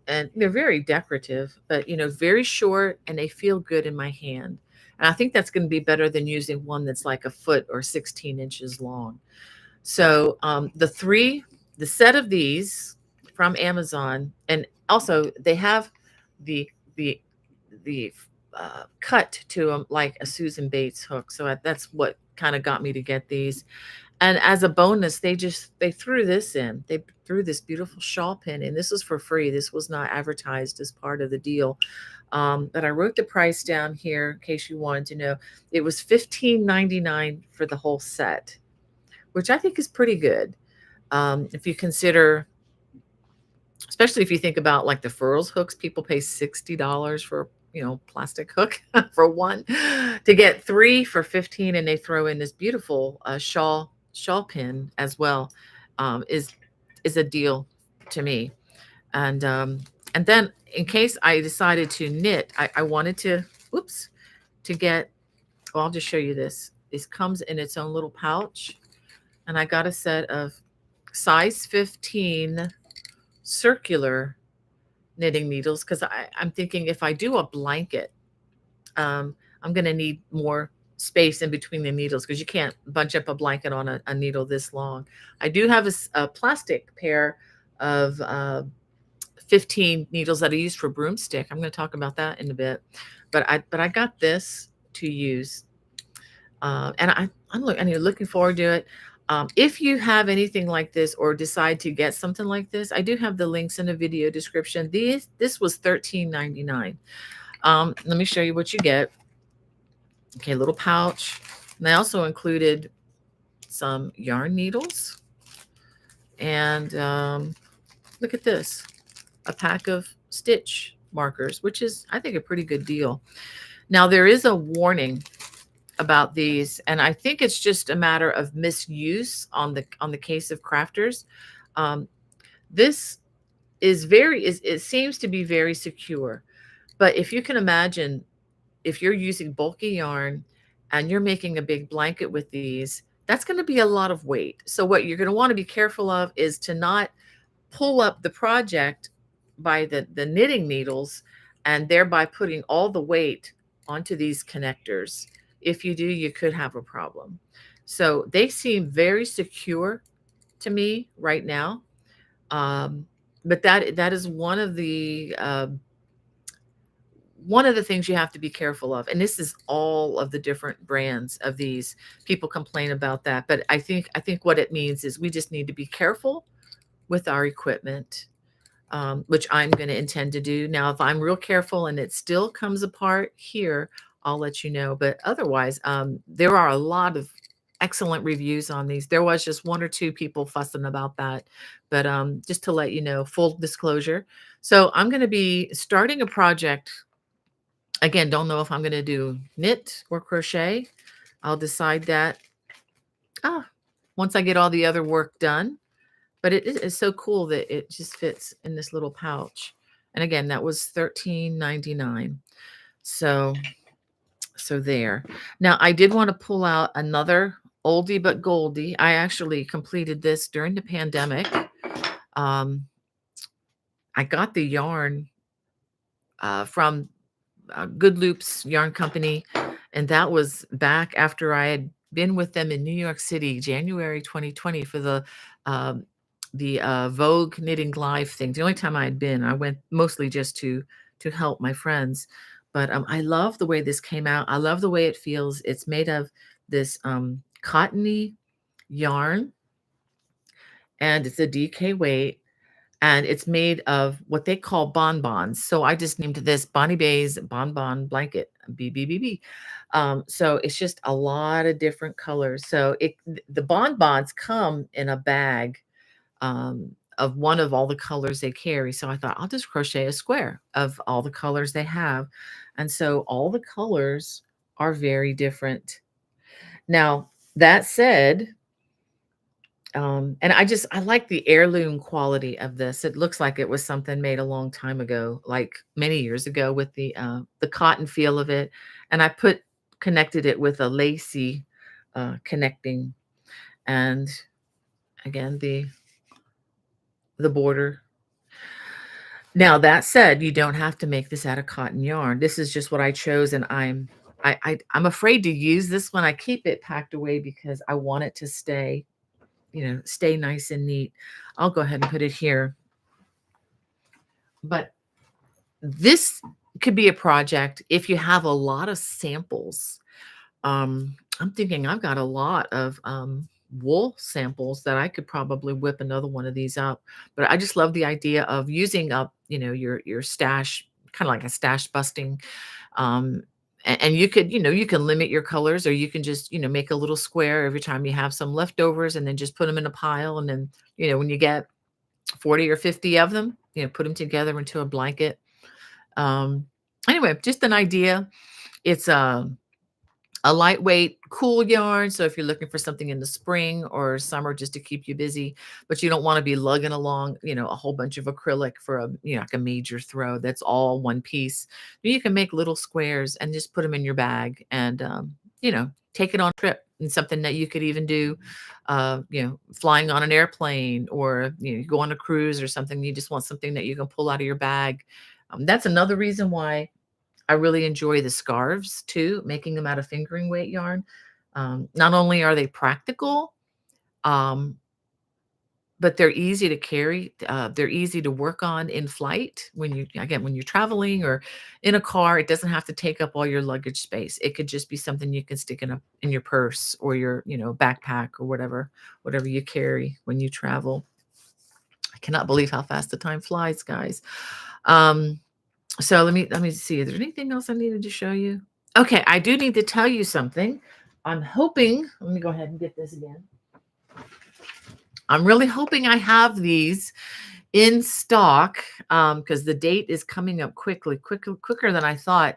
and they're very decorative, but, very short and they feel good in my hand. And I think that's going to be better than using one that's like a foot or 16 inches long. So the set of these from Amazon, and also they have the the the cut to them like a Susan Bates hook. So that's what kind of got me to get these. And as a bonus, they threw this in. They threw this beautiful shawl pin in. This was for free. This was not advertised as part of the deal. But I wrote the price down here in case you wanted to know. It was $15.99 for the whole set, which I think is pretty good. If you consider, especially if you think about like the furls hooks, people pay $60 for plastic hook for one. To get three for 15, and they throw in this beautiful shawl pin as well, is a deal to me. And then in case I decided to knit, I wanted to, oops, to get, well, I'll just show you this. This comes in its own little pouch. And I got a set of size 15 circular knitting needles because I'm thinking if I do a blanket, I'm going to need more space in between the needles because you can't bunch up a blanket on a needle this long. I do have a plastic pair of 15 needles that I use for broomstick. I'm going to talk about that in a bit. But I got this to use. And I'm looking forward to it. If you have anything like this or decide to get something like this, I do have the links in the video description. This was $13.99. Let me show you what you get. Okay, little pouch. And they also included some yarn needles. And look at this, a pack of stitch markers, which is, I think, a pretty good deal. Now, there is a warning about these, and I think it's just a matter of misuse on the case of crafters. This it seems to be very secure, but if you can imagine, if you're using bulky yarn and you're making a big blanket with these, that's going to be a lot of weight. So what you're going to want to be careful of is to not pull up the project by the knitting needles and thereby putting all the weight onto these connectors. If you do, you could have a problem. So they seem very secure to me right now. But that is one of the things you have to be careful of. And this is all of the different brands of these. People complain about that, but I think what it means is we just need to be careful with our equipment, which I'm going to intend to do. Now, if I'm real careful and it still comes apart here, I'll let you know. But otherwise, there are a lot of excellent reviews on these. There was just one or two people fussing about that. But just to let you know, full disclosure. So I'm going to be starting a project. Again, don't know if I'm going to do knit or crochet. I'll decide that once I get all the other work done. But it is so cool that it just fits in this little pouch. And again, that was $13.99. So so there. Now I did want to pull out another oldie but goldie. I actually completed this during the pandemic. Um, I got the yarn from Good Loops Yarn Company, and that was back after I had been with them in New York City, January 2020 for um, the Vogue Knitting Live thing. The only time I had been, I went mostly just to help my friends. But I love the way this came out. I love the way it feels. It's made of this cottony yarn, and it's a DK weight, and it's made of what they call bonbons. So I just named this Bonnie Bay's Bonbon Blanket, BBBB. So it's just a lot of different colors. So the bonbons come in a bag of one of all the colors they carry. So I thought I'll just crochet a square of all the colors they have. And so all the colors are very different. Now, that said, and I like the heirloom quality of this. It looks like it was something made a long time ago, like many years ago, with the cotton feel of it. And I connected it with a lacy connecting, and again the border. Now that said, you don't have to make this out of cotton yarn. This is just what I chose, and I'm afraid to use this one. I keep it packed away because I want it to stay nice and neat. I'll go ahead and put it here. But this could be a project if you have a lot of samples. I'm thinking I've got a lot of wool samples that I could probably whip another one of these up. But I just love the idea of using up, your stash, kind of like a stash busting. And you could, you can limit your colors, or you can just, make a little square every time you have some leftovers, and then just put them in a pile. And then, when you get 40 or 50 of them, put them together into a blanket. Um, anyway, just an idea. It's a lightweight, cool yarn. So if you're looking for something in the spring or summer just to keep you busy, but you don't want to be lugging along, a whole bunch of acrylic for like a major throw that's all one piece. You can make little squares and just put them in your bag, and take it on a trip, and something that you could even do, flying on an airplane, or you go on a cruise or something. You just want something that you can pull out of your bag. That's another reason why I really enjoy the scarves too, making them out of fingering weight yarn. Not only are they practical, um, but they're easy to carry. They're easy to work on in flight when you're traveling or in a car. It doesn't have to take up all your luggage space. It could just be something you can stick in your purse, or your backpack, or whatever you carry when you travel. I cannot believe how fast the time flies, guys. Um, So let me see. Is there anything else I needed to show you? Okay, I do need to tell you something. I'm hoping, let me go ahead and get this again. I'm really hoping I have these in stock, because the date is coming up quicker than I thought.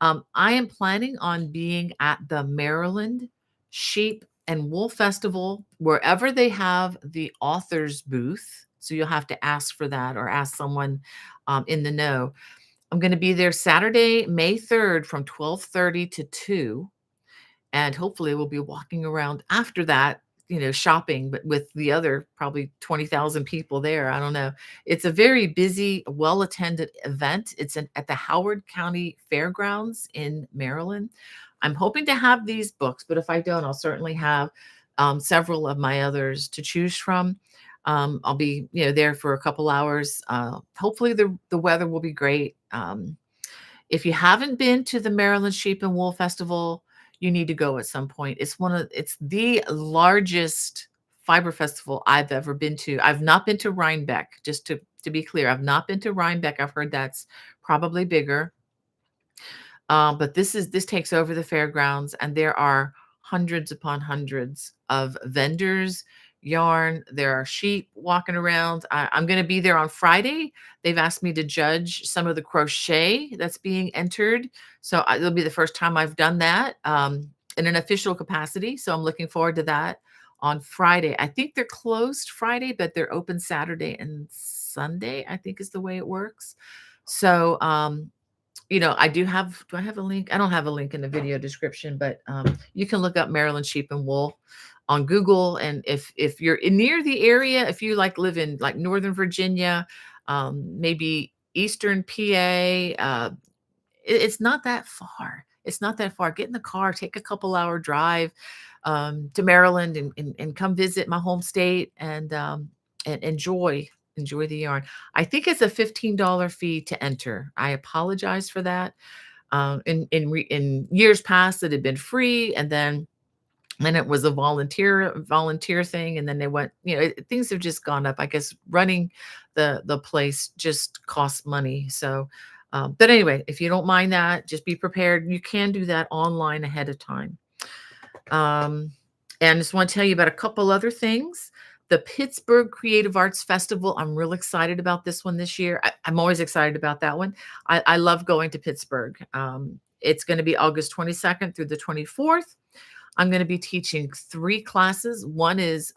I am planning on being at the Maryland Sheep and Wool Festival, wherever they have the author's booth. So you'll have to ask for that, or ask someone in the know. I'm gonna be there Saturday, May 3rd from 12:30 to 2, and hopefully we'll be walking around after that, shopping, but with the other probably 20,000 people there. I don't know. It's a very busy, well-attended event. It's at the Howard County Fairgrounds in Maryland. I'm hoping to have these books, but if I don't, I'll certainly have several of my others to choose from. I'll be, there for a couple hours. Hopefully the weather will be great. If you haven't been to the Maryland Sheep and Wool Festival, you need to go at some point. It's the largest fiber festival I've ever been to. I've not been to Rhinebeck, just to be clear. I've not been to Rhinebeck. I've heard that's probably bigger. But this takes over the fairgrounds, and there are hundreds upon hundreds of vendors, yarn. There are sheep walking around. I'm going to be there on Friday. They've asked me to judge some of the crochet that's being entered. So it'll be the first time I've done that in an official capacity. So I'm looking forward to that on Friday. I think they're closed Friday, but they're open Saturday and Sunday, I think is the way it works. So I do I have a link? I don't have a link in the video description, but you can look up Maryland sheep and wool on Google. And if you're near the area, if you like live in like Northern Virginia, maybe Eastern PA, it's not that far. It's not that far. Get in the car, take a couple-hour drive to Maryland, and come visit my home state, and enjoy the yarn. I think it's a $15 fee to enter. I apologize for that. In years past, it had been free, and then it was a volunteer thing, and then they went. Things have just gone up. I guess running the place just costs money. So, but anyway, if you don't mind that, just be prepared. You can do that online ahead of time. And I just want to tell you about a couple other things. The Pittsburgh Creative Arts Festival. I'm real excited about this one this year. I'm always excited about that one. I love going to Pittsburgh. It's going to be August 22nd through the 24th. I'm going to be teaching 3 classes. One is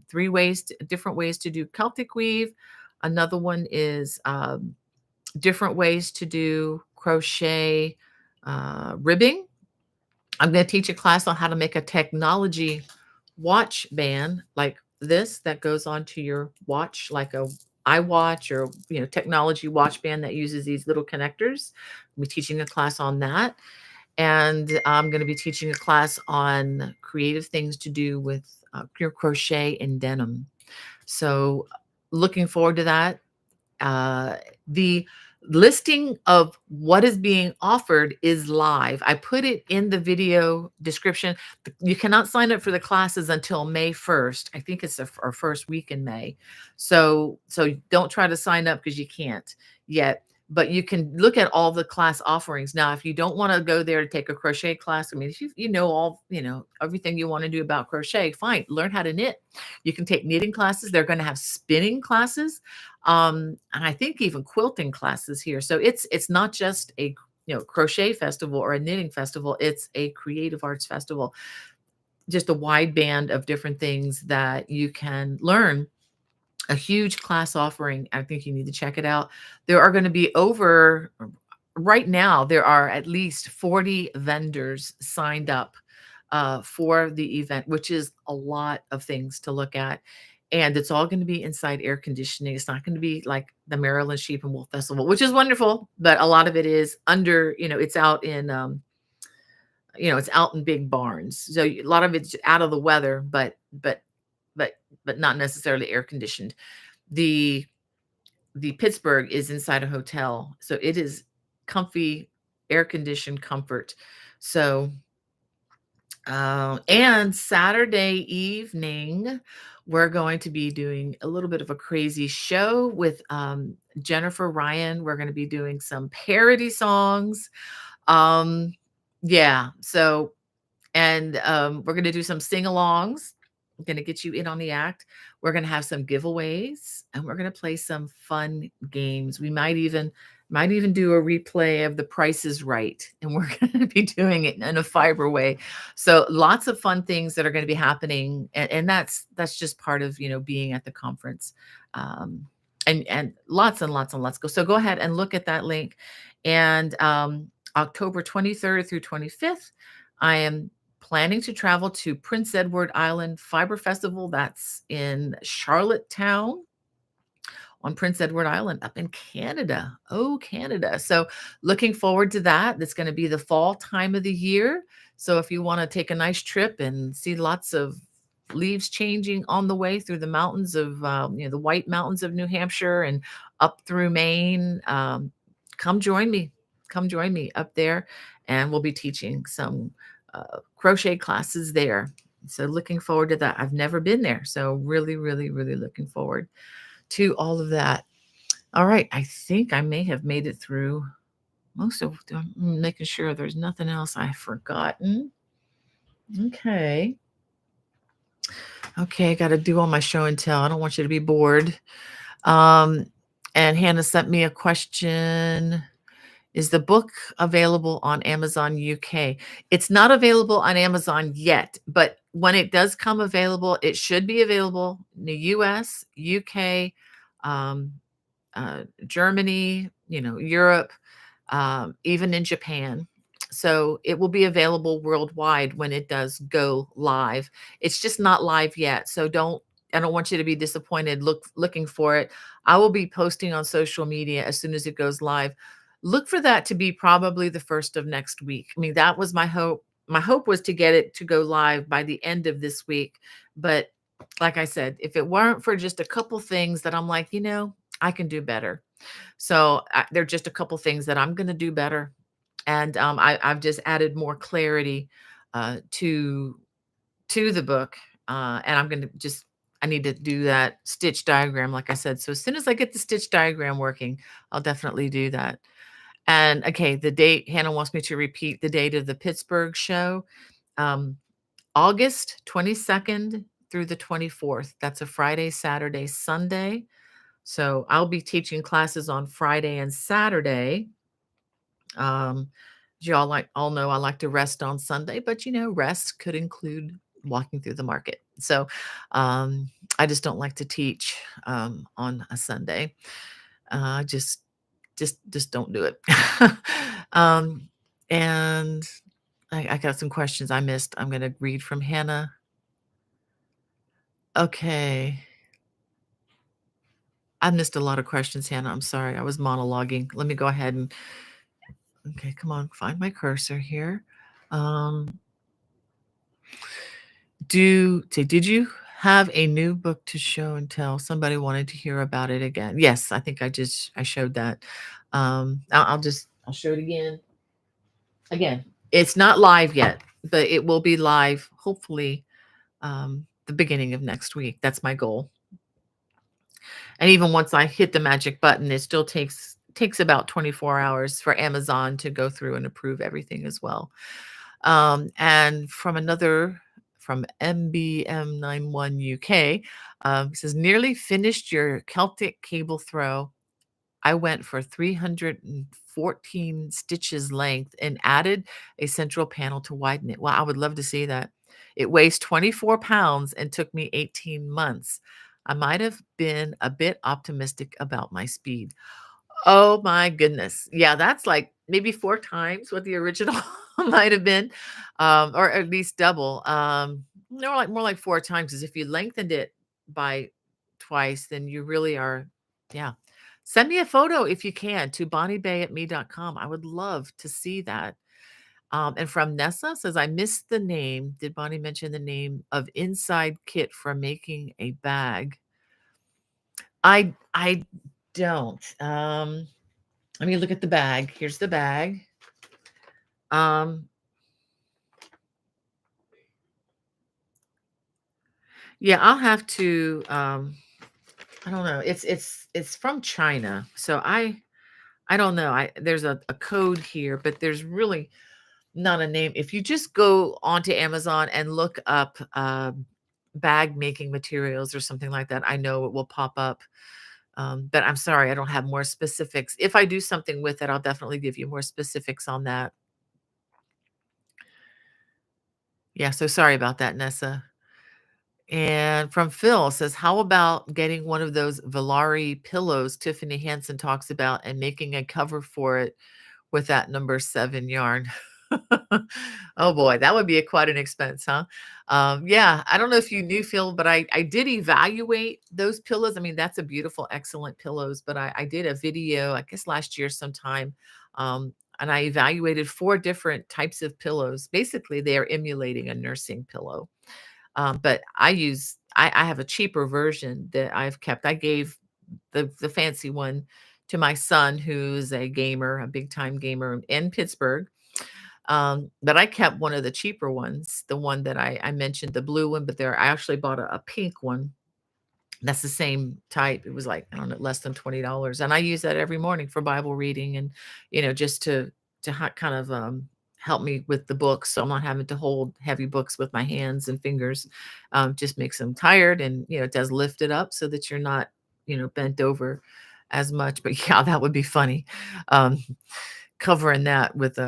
different ways to do Celtic weave. Another one is different ways to do crochet ribbing. I'm going to teach a class on how to make a technology watch band like this that goes onto your watch, like a iWatch, or technology watch band that uses these little connectors. I'll be teaching a class on that. And I'm going to be teaching a class on creative things to do with your crochet and denim. So looking forward to that. The listing of what is being offered is live. I put it in the video description. You cannot sign up for the classes until May 1st. I think it's our first week in May. So don't try to sign up because you can't yet. But you can look at all the class offerings. Now, if you don't want to go there to take a crochet class, I mean, if you know everything you want to do about crochet, fine, learn how to knit. You can take knitting classes. They're going to have spinning classes, and I think even quilting classes here. So it's not just a crochet festival or a knitting festival. It's a creative arts festival. Just a wide band of different things that you can learn. A huge class offering. I think you need to check it out. There are going to be right now, there are at least 40 vendors signed up for the event, which is a lot of things to look at. And it's all going to be inside air conditioning. It's not going to be like the Maryland Sheep and Wool Festival, which is wonderful, but a lot of it is it's out in, it's out in big barns. So a lot of it's out of the weather, but not necessarily air conditioned. The Pittsburgh is inside a hotel, so it is comfy, air conditioned comfort. So, and Saturday evening, we're going to be doing a little bit of a crazy show with Jennifer Ryan. We're going to be doing some parody songs. Yeah. So, and we're going to do some sing-alongs. I'm going to get you in on the act. We're going to have some giveaways, and we're going to play some fun games. We might even do a replay of The Price is Right, and we're going to be doing it in a fiber way. So lots of fun things that are going to be happening, and that's just part of being at the conference. And lots and lots and lots go. So go ahead and look at that link. And October 23rd through 25th, I am planning to travel to Prince Edward Island Fiber Festival. That's in Charlottetown on Prince Edward Island up in Canada. Oh, Canada. So looking forward to that. That's going to be the fall time of the year. So if you want to take a nice trip and see lots of leaves changing on the way through the mountains of, the White Mountains of New Hampshire and up through Maine, come join me. Come join me up there, and we'll be teaching some crochet classes there. So looking forward to that. I've never been there. So really, really, really looking forward to all of that. All right. I think I may have made it through most of them, making sure there's nothing else I've forgotten. Okay. Okay. Got to do all my show and tell. I don't want you to be bored. And Hannah sent me a question. Is the book available on Amazon UK? It's not available on Amazon yet, but when it does come available, it should be available in the US, UK, Germany, Europe, even in Japan. So it will be available worldwide when it does go live. It's just not live yet. So I don't want you to be disappointed looking for it. I will be posting on social media as soon as it goes live. Look for that to be probably the first of next week. I mean, that was my hope. My hope was to get it to go live by the end of this week. But like I said, if it weren't for just a couple things that I'm like, I can do better. So there are just a couple things that I'm going to do better, and I've just added more clarity to the book, and I'm going to just I need to do that stitch diagram, like I said. So as soon as I get the stitch diagram working, I'll definitely do that. And okay, the date Hannah wants me to repeat the date of the Pittsburgh show. Um, August 22nd through the 24th. That's a Friday, Saturday, Sunday. So I'll be teaching classes on Friday and Saturday. Um, as y'all all know, I like to rest on Sunday, but rest could include walking through the market. So I just don't like to teach on a Sunday. Just don't do it. um, and I got some questions I missed. I'm going to read from Hannah. Okay. I missed a lot of questions, Hannah. I'm sorry. I was monologuing. Let me go ahead and okay, come on, find my cursor here. Um, did you have a new book to show and tell? Somebody wanted to hear about it again. Yes, I think I showed that. I'll show it again. Again, it's not live yet, but it will be live hopefully the beginning of next week. That's my goal. And even once I hit the magic button, it still takes about 24 hours for Amazon to go through and approve everything as well. And from MBM91 UK, it says, nearly finished your Celtic cable throw. I went for 314 stitches length and added a central panel to widen it. Wow, I would love to see that. It weighs 24 pounds and took me 18 months. I might have been a bit optimistic about my speed. Oh my goodness. Yeah, that's like maybe 4 times what the original might have been, or at least double. More like 4 times, 'cause if you lengthened it by twice, then you really are yeah. Send me a photo if you can to bonniebay@me.com. I would love to see that. And from Nessa says, I missed the name. Did Bonnie mention the name of inside kit for making a bag? I don't. Let me look at the bag. Here's the bag. Um, yeah, I'll have to. I don't know. It's from China, so I don't know. There's a code here, but there's really not a name. If you just go onto Amazon and look up bag making materials or something like that, I know it will pop up. But I'm sorry, I don't have more specifics. If I do something with it, I'll definitely give you more specifics on that. Yeah, so sorry about that, Nessa. And from Phil says, how about getting one of those Volare pillows Tiffany Hansen talks about and making a cover for it with that number 7 yarn? Oh boy, that would be quite an expense, huh? Yeah, I don't know if you knew, Phil, but I did evaluate those pillows. I mean, that's a beautiful, excellent pillows, but I did a video, I guess last year sometime, and I evaluated 4 different types of pillows. Basically, they are emulating a nursing pillow. But I have a cheaper version that I've kept. I gave the fancy one to my son, who's a gamer, a big time gamer in Pittsburgh. But I kept one of the cheaper ones, the one that I mentioned, the blue one, but I actually bought a pink one. That's the same type. It was like, I don't know, less than $20. And I use that every morning for Bible reading and, just to kind of help me with the books. So I'm not having to hold heavy books with my hands and fingers. Just makes them tired and, it does lift it up so that you're not, bent over as much. But yeah, that would be funny. Um, Covering that with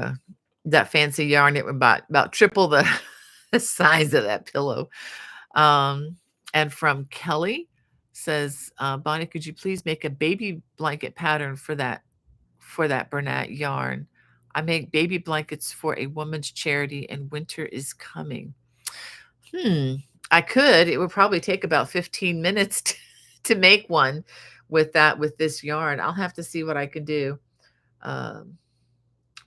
that fancy yarn, it would about triple the the size of that pillow. And from Kelly says, Bonnie, could you please make a baby blanket pattern for that Bernat yarn. I make baby blankets for a woman's charity and winter is coming. Hmm, I could. It would probably take about 15 minutes to make one with this yarn. I'll have to see what I can do. Um,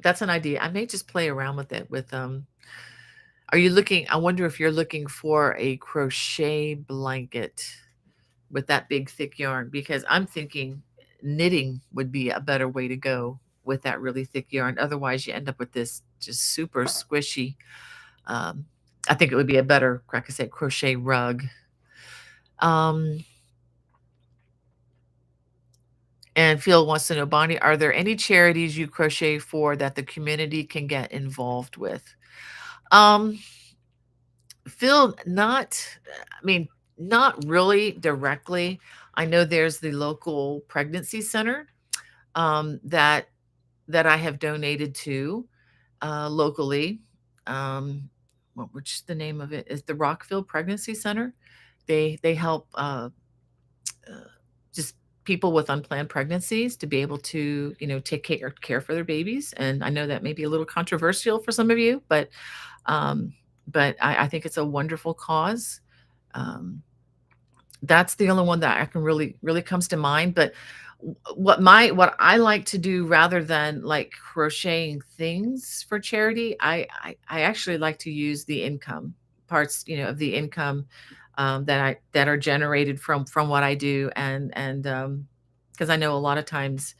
that's an idea. I may just play around with it are you looking I wonder if you're looking for a crochet blanket with that big thick yarn because I'm thinking knitting would be a better way to go with that really thick yarn. Otherwise, you end up with this just super squishy. Um, I think it would be a better, like I said, crochet rug. Um, and Phil wants to know, Bonnie, are there any charities you crochet for that the community can get involved with? Um, Phil, I mean, not really directly. I know there's the local pregnancy center that I have donated to locally. Um, which is the name of it is the Rockville Pregnancy Center. They help uh, just people with unplanned pregnancies to be able to take care for their babies. And I know that may be a little controversial for some of you, um, but I think it's a wonderful cause. Um, that's the only one that I can really comes to mind, but what I like to do rather than, like, crocheting things for charity, I actually like to use the income parts, of the income, that are generated from what I do, because I know a lot of times,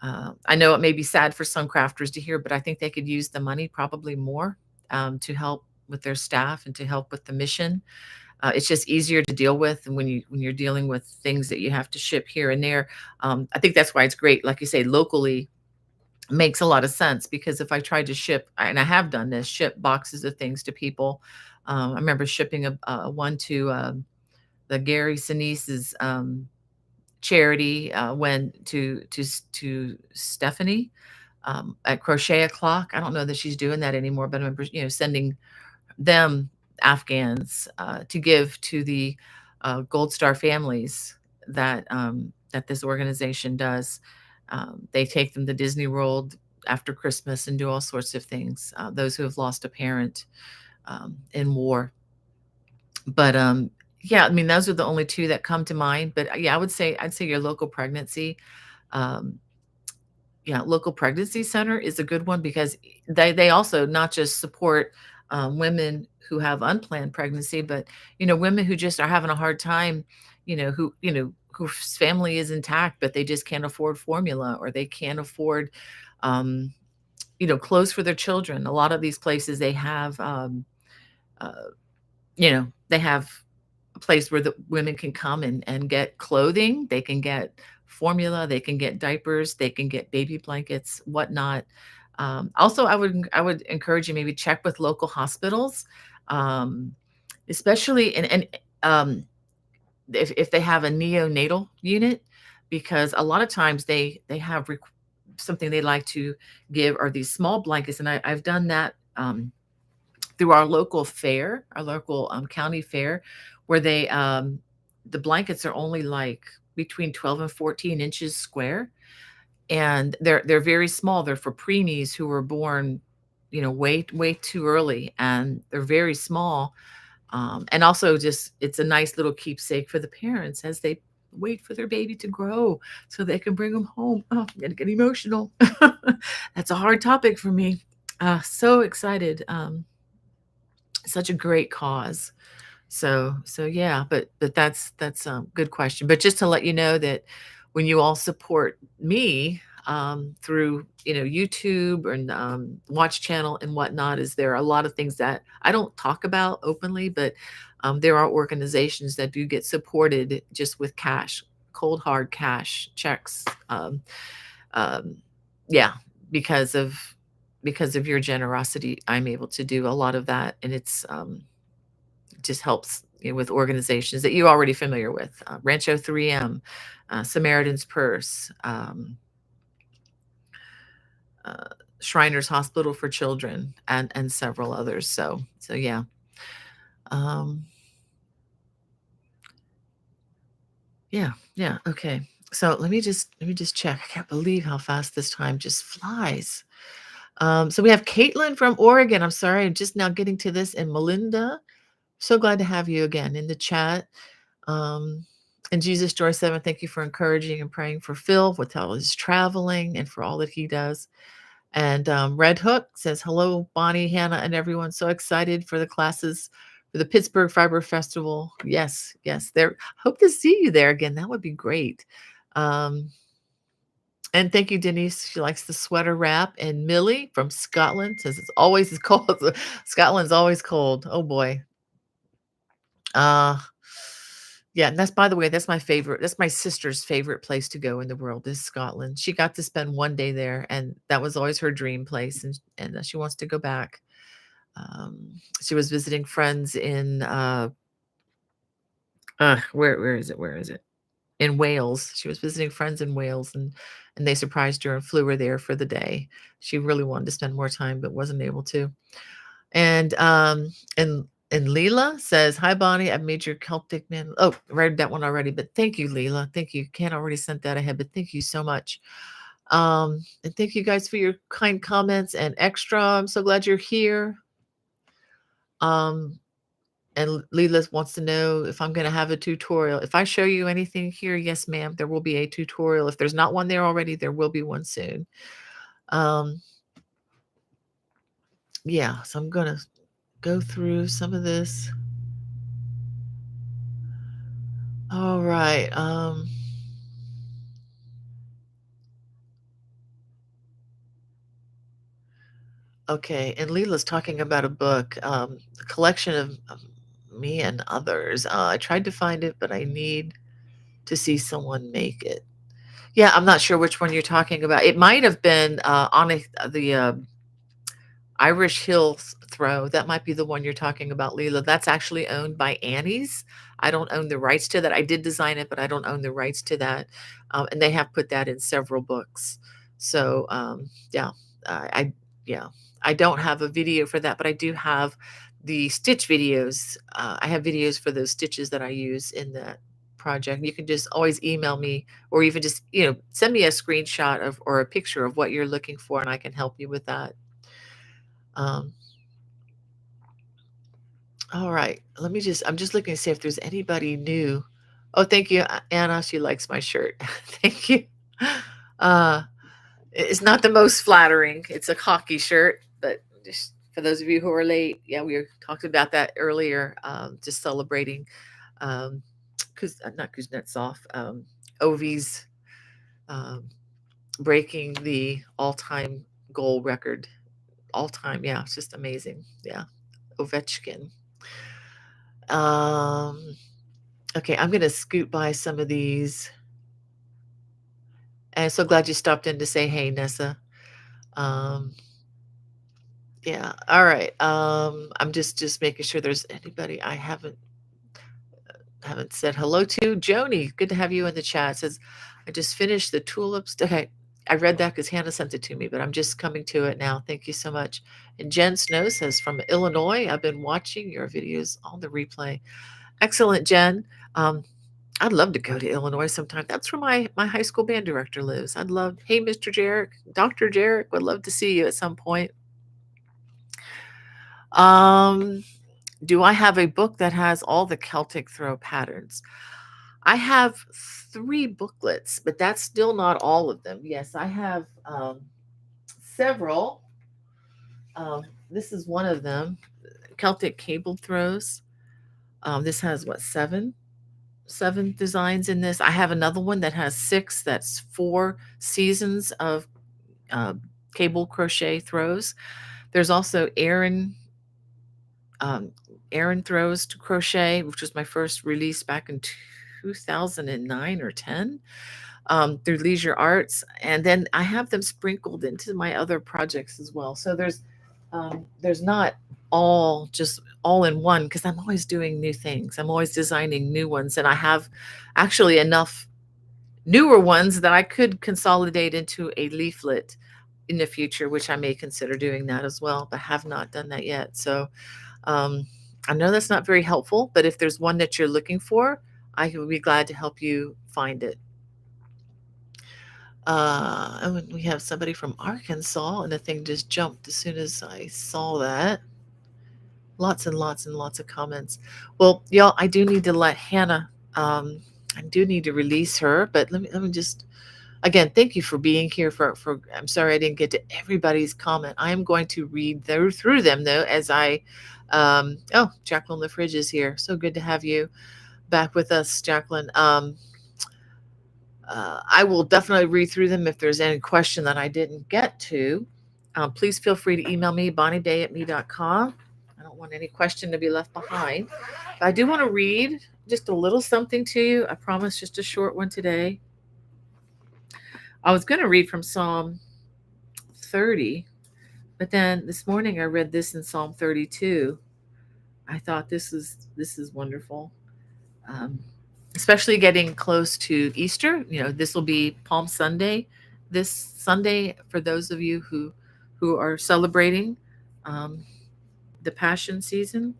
I know it may be sad for some crafters to hear, but I think they could use the money probably more, to help with their staff and to help with the mission. It's just easier to deal with and when you're dealing with things that you have to ship here and there. I think that's why it's great, like you say, locally makes a lot of sense because if I tried to ship, and I have done this, ship boxes of things to people. I remember shipping one to the Gary Sinise's charity when to Stephanie at Crochet O'Clock. I don't know that she's doing that anymore, but I remember sending them Afghans to give to the Gold Star families that this organization does. They take them to Disney World after Christmas and do all sorts of things. Those who have lost a parent in war, but yeah, I mean those are the only two that come to mind. But yeah, I'd say your local pregnancy. Um, yeah, local pregnancy center is a good one because they also not just support women who have unplanned pregnancy, but women who just are having a hard time, whose family is intact, but they just can't afford formula or they can't afford, um, clothes for their children. A lot of these places they have, uh, they have a place where the women can come and get clothing. They can get formula, they can get diapers, they can get baby blankets, whatnot. Also, I would encourage you maybe check with local hospitals, um, especially um, if they have a neonatal unit, because a lot of times they have something they like to give are these small blankets, and I've done that. Through our local fair, our local, county fair, where the blankets are only, like, between 12 and 14 inches square, and they're very small. They're for preemies who were born, way too early, and they're very small, and also just it's a nice little keepsake for the parents as they wait for their baby to grow so they can bring them home. Oh, I'm gonna get emotional. That's a hard topic for me. So excited, such a great cause. So yeah, but that's a good question. But just to let you know that when you all support me through YouTube and Watch Channel and whatnot, is there are a lot of things that I don't talk about openly, but there are organizations that do get supported just with cash, cold hard cash checks. Um, yeah, because of your generosity, I'm able to do a lot of that, and it's just helps with organizations that you're already familiar with, Rancho 3M, Samaritan's Purse, uh, Shriners Hospital for Children, and several others. So yeah. Um, yeah, yeah, okay. So let me just check. I can't believe how fast this time just flies. So we have Caitlin from Oregon. I'm sorry, I'm just now getting to this. And Melinda, so glad to have you again in the chat. Um, and Jesus Joy 7, thank you for encouraging and praying for Phil with all his traveling and for all that he does. And Red Hook says, hello, Bonnie, Hannah, and everyone. So excited for the classes for the Pittsburgh Fiber Festival. Yes, yes. There. Hope to see you there again. That would be great. Um, and thank you, Denise. She likes the sweater wrap. And Millie from Scotland says it's always as cold. Scotland's always cold. Oh boy. Uh yeah, and that's, by the way, that's my favorite. That's my sister's favorite place to go in the world is Scotland. She got to spend one day there, and that was always her dream place, and she wants to go back. She was visiting friends in where is it? Where is it? In Wales. She was visiting friends in Wales, and they surprised her and flew her there for the day. She really wanted to spend more time, but wasn't able to. And Leela says, "Hi, Bonnie. I've made your Celtic man." Oh, I read that one already, but thank you, Leela. Thank you. Can't already sent that ahead, but thank you so much. And thank you guys for your kind comments and extra. I'm so glad you're here. Um, and Leela wants to know if I'm going to have a tutorial. If I show you anything here, yes, ma'am, there will be a tutorial. If there's not one there already, there will be one soon. Um, yeah, so I'm going to go through some of this. All right. Okay, and Leela's talking about a book, a collection of me and others. I tried to find it, but I need to see someone make it. Yeah, I'm not sure which one you're talking about. It might have been the Irish Hill throw. That might be the one you're talking about, Leela. That's actually owned by Annie's. I don't own the rights to that. I did design it, but I don't own the rights to that. And they have put that in several books. So yeah, I yeah, I don't have a video for that, but I do have the stitch videos. I have videos for those stitches that I use in that project. You can just always email me, or even just send me a screenshot of or a picture of what you're looking for, and I can help you with that. Um, all right. I'm just looking to see if there's anybody new. Oh, thank you, Anna. She likes my shirt. Thank you. Uh, it's not the most flattering. It's a hockey shirt, but just for those of you who are late, yeah, we were talking about that earlier. Just celebrating, not Kuznetsov, Ovi's um, breaking the all-time goal record. All-time, yeah, it's just amazing. Yeah, Ovechkin. Um, okay, I'm gonna scoot by some of these. And so glad you stopped in to say hey, Nessa. Um, yeah, all right. I'm just making sure there's anybody I haven't said hello to. Joni, good to have you in the chat. It says, I just finished the tulips. Okay, I read that because Hannah sent it to me, but I'm just coming to it now. Thank you so much. And Jen Snow says, from Illinois, I've been watching your videos on the replay. Excellent, Jen. I'd love to go to Illinois sometime. That's where my high school band director lives. I'd love, hey, Mr. Jarek, Dr. Jarek, would love to see you at some point. Um, do I have a book that has all the Celtic throw patterns? I have 3 booklets, but that's still not all of them. Yes, I have several. This is one of them, Celtic cable throws. This has what, 7 designs in this. I have another one that has 6. That's 4 seasons of uh, cable crochet throws. There's also um, Aaron throws to crochet, which was my first release back in 2009 or 10 through Leisure Arts, and then I have them sprinkled into my other projects as well. So there's not all just all in one because I'm always doing new things. I'm always designing new ones, and I have actually enough newer ones that I could consolidate into a leaflet in the future, which I may consider doing that as well, but have not done that yet. So um, I know that's not very helpful, but if there's one that you're looking for, I would be glad to help you find it. And we have somebody from Arkansas, and the thing just jumped as soon as I saw that. Lots and lots and lots of comments. Well, y'all, I do need to let Hannah. I do need to release her, but let me just again thank you for being here. For I'm sorry I didn't get to everybody's comment. I am going to read through them though as I. Oh, Jacqueline the Fridge is here. So good to have you back with us, Jacqueline. I will definitely read through them. If there's any question that I didn't get to, please feel free to email me, bonnieday@me.com. I don't want any question to be left behind. But I do want to read just a little something to you. I promise just a short one today. I was going to read from Psalm 30, but then this morning I read this in Psalm 32. I thought this is wonderful. Um, Especially getting close to Easter. This will be Palm Sunday this Sunday for those of you who are celebrating um, the Passion season.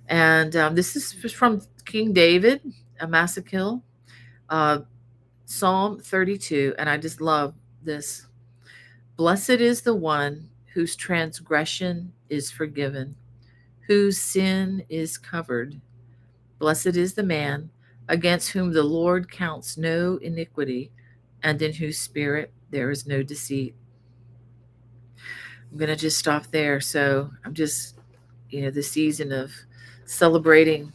And this is from King David, a Massacre, uh, Psalm 32, and I just love this. Blessed is the one whose transgression is forgiven, whose sin is covered. Blessed is the man against whom the Lord counts no iniquity, and in whose spirit there is no deceit. I'm going to just stop there. So I'm just, the season of celebrating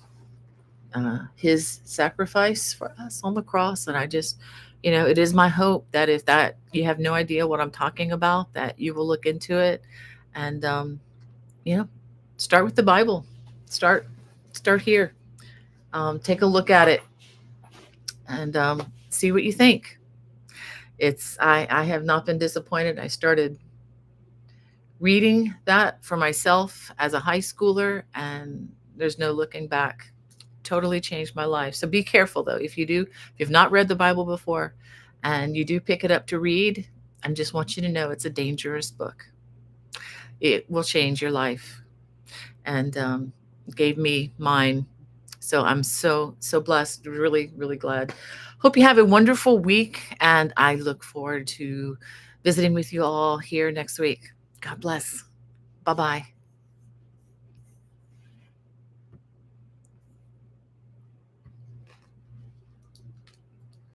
his sacrifice for us on the cross. And I just, it is my hope that if that you have no idea what I'm talking about, that you will look into it and, start with the Bible. Start here. Take a look at it and see what you think. I have not been disappointed. I started reading that for myself as a high schooler, and there's no looking back. Totally changed my life. So be careful though. If you've not read the Bible before and you do pick it up to read, I just want you to know it's a dangerous book. It will change your life, and gave me mine. So I'm so blessed, really, really glad. Hope you have a wonderful week, and I look forward to visiting with you all here next week. God bless. Bye-bye.